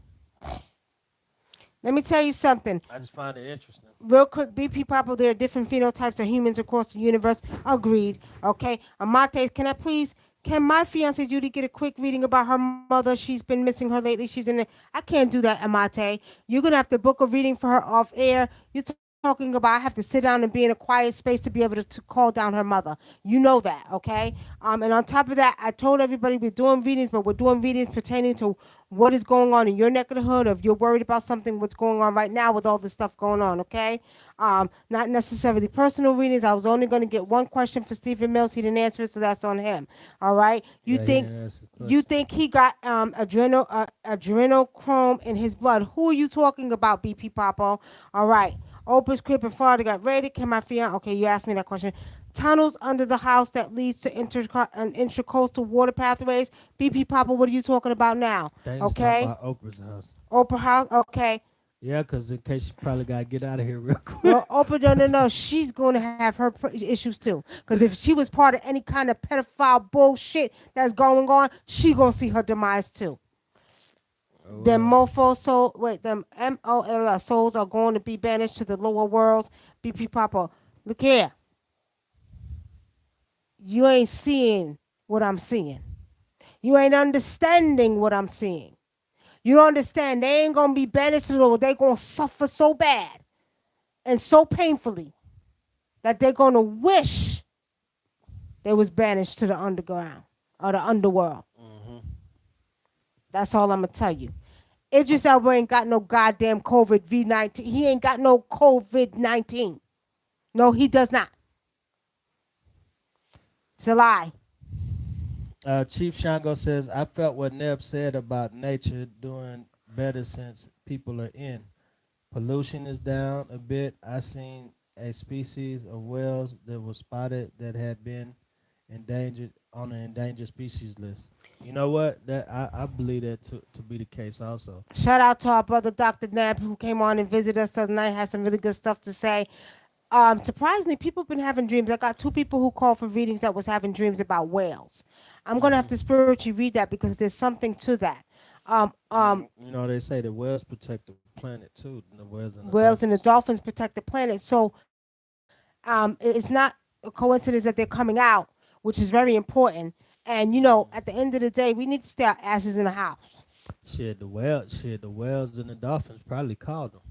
Let me tell you something. I just find it interesting. Real quick, BP Papa, there are different phenotypes of humans across the universe. Agreed. Okay. Amate, can my fiance Judy get a quick reading about her mother? She's been missing her lately. She's in the, I can't do that, Amate. You're going to have to book a reading for her off air. You're talking about I have to sit down and be in a quiet space to be able to call down her mother. You know that, okay? And on top of that, I told everybody we're doing readings, but we're doing readings pertaining to what is going on in your neck of the hood. If you're worried about something, what's going on right now with all this stuff going on, okay? Not necessarily personal readings. I was only going to get one question for Stephen Mills. He didn't answer it, so that's on him. All right. You Yeah, he think didn't answer the you question. think he got adrenochrome in his blood? Who are you talking about, BP Papo? All right. Oprah's crib in Florida got raided. Can my fiance? Okay, you asked me that question. Tunnels under the house that leads to intracoastal water pathways. BP Papa, what are you talking about now? They was talking Okay. about Oprah's house. Oprah house. Okay. Yeah, because in case you probably got to get out of here real quick. Well, Oprah, no, no, no. She's going to have her issues too. Because if she was part of any kind of pedophile bullshit that's going on, she going to see her demise too. Them mofo soul, wait, them MOL souls are going to be banished to the lower worlds. BP Papa, look here. You ain't seeing what I'm seeing. You ain't understanding what I'm seeing. You don't understand. They ain't gonna be banished to the lower. They gonna suffer so bad and so painfully that they're gonna wish they was banished to the underground or the underworld. That's all I'm gonna tell you. Idris Elba ain't got no goddamn COVID V19. He ain't got no COVID 19. No, he does not. It's a lie. Chief Shango says, I felt what Neb said about nature doing better since people are in. Pollution is down a bit. I seen a species of whales that was spotted that had been endangered on the endangered species list. You know what? That I believe that to be the case also. Shout out to our brother Dr. Nab who came on and visited us the other night. Had some really good stuff to say. Surprisingly, people have been having dreams. I got two people who called for readings that was having dreams about whales. I'm gonna have to spiritually read that because there's something to that. You know they say the whales protect the planet too. The whales and the Whales and the dolphins. dolphins protect the planet. So it's not a coincidence that they're coming out, which is very important. And at the end of the day, we need to stay our asses in the house. The whales and the dolphins probably called them.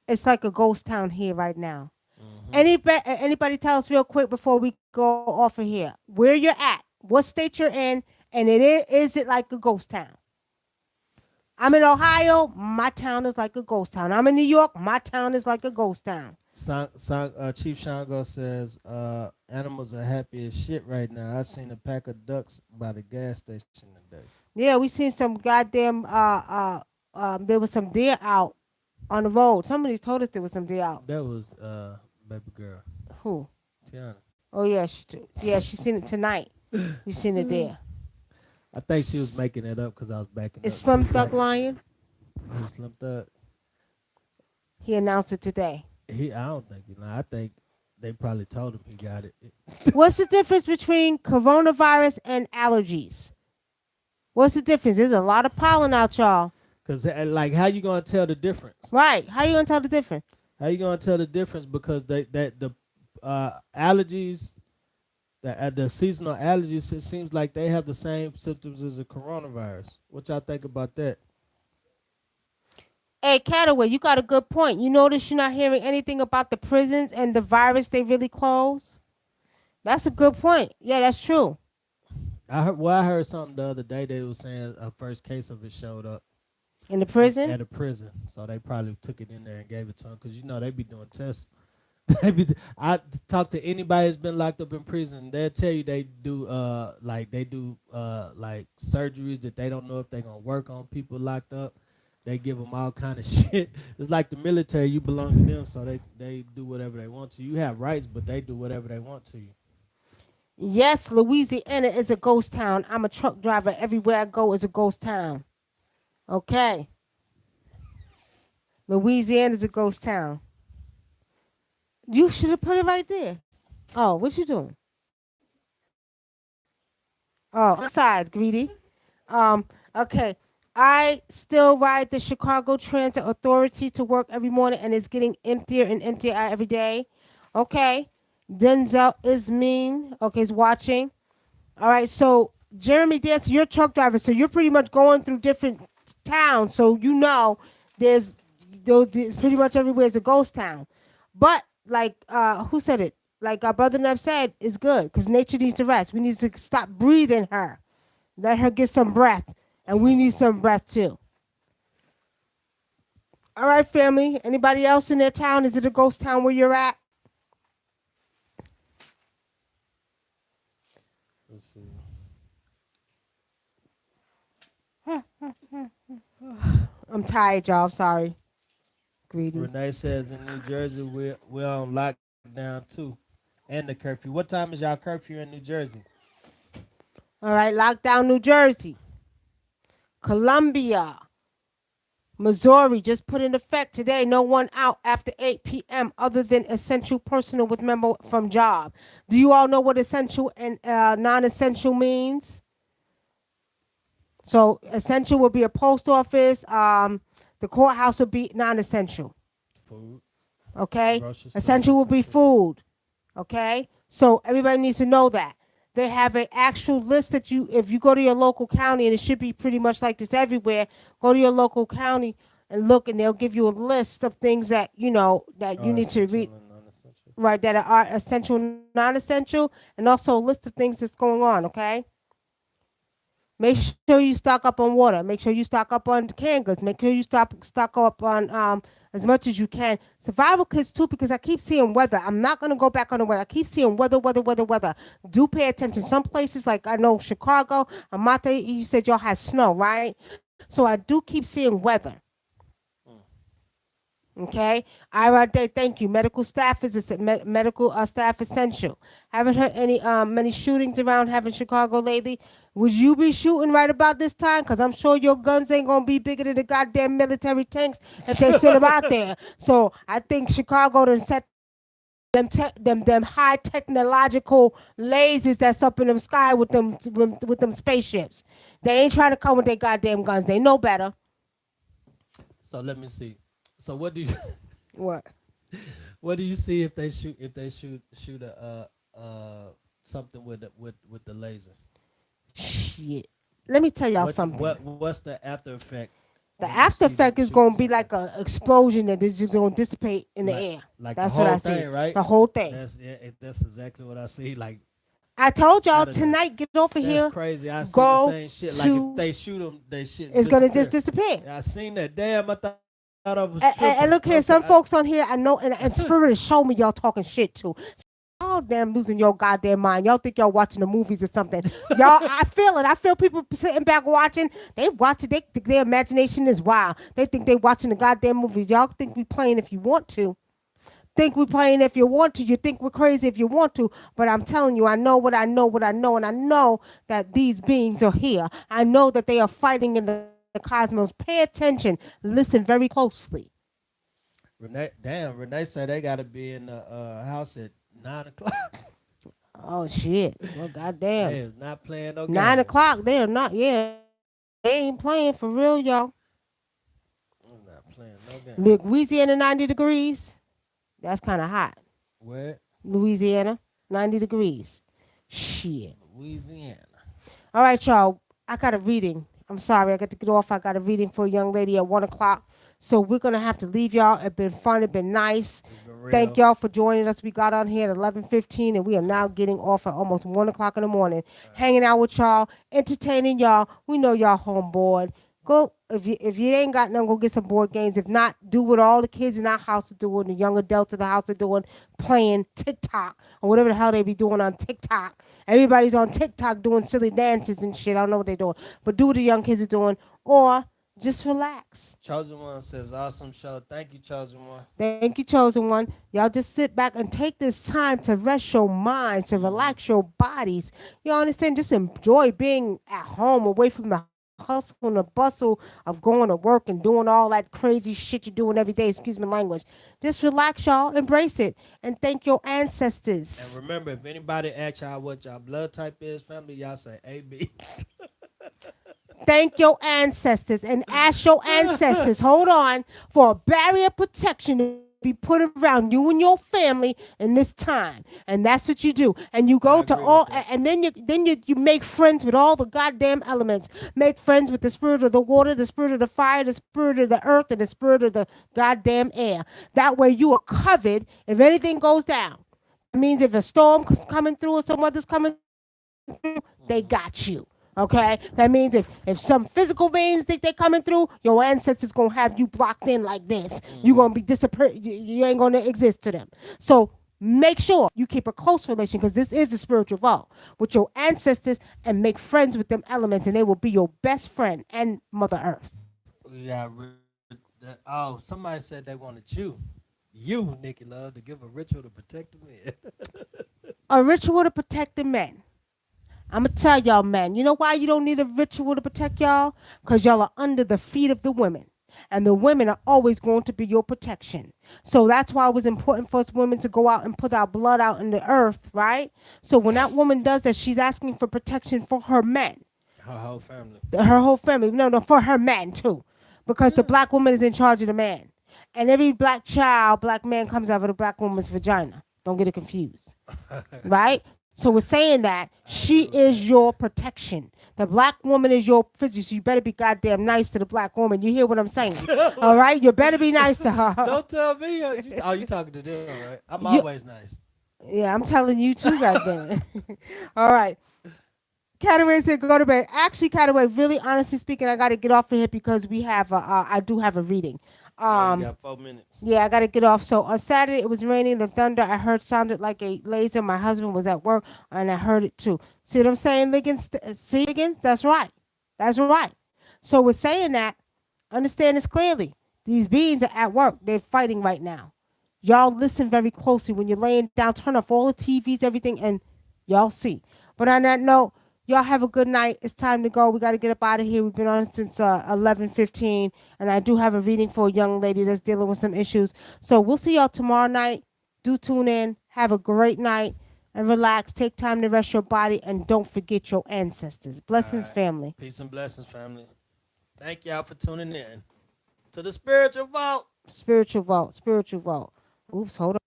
It's like a ghost town here right now. Hmm. Anybody tell us real quick before we go off of here where you're at, what state you're in, and is it like a ghost town? I'm in Ohio. My town is like a ghost town. I'm in New York. My town is like a ghost town. Chief Shango says animals are happy as shit right now. I seen a pack of ducks by the gas station today. Yeah, we seen some goddamn there was some deer out on the road. Somebody told us there was some deer out. That was baby girl Who? Tiana. Oh yeah, she seen it tonight. We seen it there. I think she was making it up because I was backing Is up. Slim Thug lying? Who Slim Thug? He announced it today. I don't think he lied. I think they probably told him he got it. What's the difference between coronavirus and allergies? What's the difference? There's a lot of pollen out, y'all. Cause like, how you gonna tell the difference? Right? How you gonna tell the difference? How you gonna tell the difference? Because the allergies, the seasonal allergies, it seems like they have the same symptoms as the coronavirus. What y'all think about that? Hey, Cataway, you got a good point. You notice you're not hearing anything about the prisons and the virus they really close? That's a good point. Yeah, that's true. I heard something the other day. They were saying a first case of it showed up In the prison? at a prison, so they probably took it in there and gave it to them. Cause they be doing tests. I talk to anybody that's been locked up in prison. They'll tell you they do like surgeries that they don't know if they're gonna work on people locked up. They give them all kind of shit. It's like the military. You belong to them, so they do whatever they want to. You have rights, but they do whatever they want to you. Yes, Louisiana is a ghost town. I'm a truck driver. Everywhere I go is a ghost town. Okay. Louisiana is a ghost town. You should have put it right there. Oh, what you doing? Oh, outside, greedy. Okay. I still ride the Chicago Transit Authority to work every morning, and it's getting emptier and emptier every day. Okay. Denzel is mean. Okay, he's watching. All right. So Jeremy Dance, you're a truck driver, so you're pretty much going through different towns. So there's pretty much everywhere is a ghost town. But like who said it? Like our brother Nev said, is good because nature needs to rest. We need to stop breathing her. Let her get some breath. And we need some breath too. All right, family. Anybody else in their town? Is it a ghost town where you're at? Let's see. I'm tired, y'all. I'm sorry. Greedy. Renee says in New Jersey we're on lockdown too, and the curfew. What time is y'all curfew in New Jersey? All right, lockdown New Jersey. Columbia. Missouri just put in effect today. No one out after 8 p.m. other than essential personnel with memo from job. Do you all know what essential and non-essential means? So essential would be a post office. The courthouse would be non-essential. Food. Okay. Grocery store, Essential would be essential. food. Okay. So everybody needs to know that. They have an actual list that if you go to your local county, and it should be pretty much like this everywhere, go to your local county and look, and they'll give you a list of things that that you Or need to essential read, and non-essential. right, that are essential, non-essential, and also a list of things that's going on, okay? Make sure you stock up on water. Make sure you stock up on canned goods. Make sure you stock up on as much as you can. Survival kits too, because I keep seeing weather. I'm not gonna go back on the weather. I keep seeing weather, weather, weather, weather. Do pay attention. Some places, like I know Chicago, Amate, you said y'all had snow, right? So I do keep seeing weather. Okay. All right there. Thank you. Medical staff is medical staff essential. Haven't heard any many shootings around having Chicago lately. Would you be shooting right about this time? Cause I'm sure your guns ain't gonna be bigger than the goddamn military tanks if they send them out there. So I think Chicago done set them high technological lasers that's up in the sky with them spaceships. They ain't trying to come with their goddamn guns. They know better. So let me see. So what do you What? what do you see if they shoot a something with the laser? Shit. Let me tell y'all something. What's the after effect The when you after see them effect is shooting gonna be something? like an explosion that is just gonna dissipate in the air. Like That's the what whole I see. thing, right? The whole thing. That's exactly what I see. Like I told it's y'all out of there. tonight. Get off of That's here. crazy. I see the Go same shit. Like to. if they shoot them, they shit It's gonna disappear. just disappear. Yeah, I seen that. Damn, I thought I was And tripping. look here, Okay, some folks on here I know, and Spirit is showing me y'all talking shit too. Y'all damn losing your goddamn mind. Y'all think y'all watching the movies or something. Y'all, I feel it. I feel people sitting back watching. They watch it. They think their imagination is wild. They think they watching the goddamn movies. Y'all think we playing if you want to. Think we playing if you want to. You think we're crazy if you want to. But I'm telling you, I know what I know, and I know that these beings are here. I know that they are fighting in the cosmos. Pay attention. Listen very closely. Renee said they gotta be in the house at 9 o'clock. Oh shit! Well, They goddamn. is not playing no 9 o'clock. games. They are not. Yeah, they ain't playing for real, y'all. I'm not playing no games. Look, Louisiana 90 degrees. That's kind of hot. Where? Louisiana 90 degrees. Shit. Louisiana. All right, y'all. I got a reading. I'm sorry, I got to get off. I got a reading for a young lady at 1 o'clock. So we're gonna have to leave y'all. It's been fun. It's been nice. It's been Thank real. y'all for joining us. We got on here at 11:15, and we are now getting off at almost 1 o'clock in the morning. Hanging out with y'all, entertaining y'all. We know y'all home bored. Go if you ain't got none, go get some board games. If not, do what all the kids in our house are doing, the young adults in the house are doing, playing TikTok or whatever the hell they be doing on TikTok. Everybody's on TikTok doing silly dances and shit. I don't know what they're doing, but do what the young kids are doing, or just relax. Chosen One says awesome show. Thank you, Chosen One. Thank you, chosen one. Y'all just sit back and take this time to rest your minds, to relax your bodies. You understand? Just enjoy being at home, away from the hustle and the bustle of going to work and doing all that crazy shit you're doing every day. Excuse my language. Just relax, y'all. Embrace it. And thank your And ancestors. remember, if anybody asks y'all what y'all blood type is, family, y'all say AB. Thank your ancestors and ask your ancestors, hold on, for a barrier protection to be put around you and your family in this time. And that's what you do. And you go I to agree all with that. and then you make friends with all the goddamn elements. Make friends with the spirit of the water, the spirit of the fire, the spirit of the earth, and the spirit of the goddamn air. That way you are covered if anything goes down. That means if a storm's coming through or some weather's coming through, they got you. Okay, that means if some physical beings think they're coming through, your ancestors gonna have you blocked in like this. You gonna be disappear. You ain't gonna exist to them. So make sure you keep a close relation because this is a spiritual vault with your ancestors and make friends with them elements, and they will be your best friend and Mother Earth. We got oh, somebody said they wanted you, Nikki Love, to give a ritual to protect the men. A ritual to protect the men. I'm gonna tell y'all, man. You know why you don't need a ritual to protect y'all? Cause y'all are under the feet of the women, and the women are always going to be your protection. So that's why it was important for us women to go out and put our blood out in the earth, right? So when that woman does that, she's asking for protection for her men, Her whole family. her whole family. No, no, for her man too, because the black woman is in charge of the man, and every black child, black man comes out of the black woman's vagina. Don't get it confused, right? So we're saying that I she agree with is that. your protection. The black woman is your physician. So you better be goddamn nice to the black woman. You hear what I'm saying? All right, you better be nice to her. Don't tell me. You talking to them, right? I'm You, always nice. yeah, I'm telling you too, goddamn it. All right. Cataway said go to bed. Actually, Cataway, really honestly speaking, I got to get off of here because we have I do have a reading. Oh, you Um, got 4 minutes. Yeah, I gotta get off. So on Saturday it was raining. The thunder I heard sounded like a laser. My husband was at work and I heard it too. See what I'm saying, Liggins? See, Liggins? That's right. That's right. So with saying that, understand this clearly. These beings are at work. They're fighting right now. Y'all listen very closely when you're laying down. Turn off all the TVs, everything, and y'all see. But on that note, y'all have a good night. It's time to go. We got to get up out of here. We've been on since 11:15, and I do have a reading for a young lady that's dealing with some issues. So we'll see y'all tomorrow night. Do tune in. Have a great night and relax. Take time to rest your body, and don't forget your ancestors. Blessings, right. family. Peace and blessings, family. Thank y'all for tuning in to the Spiritual Vault. Spiritual vault. Spiritual vault. Oops, hold on.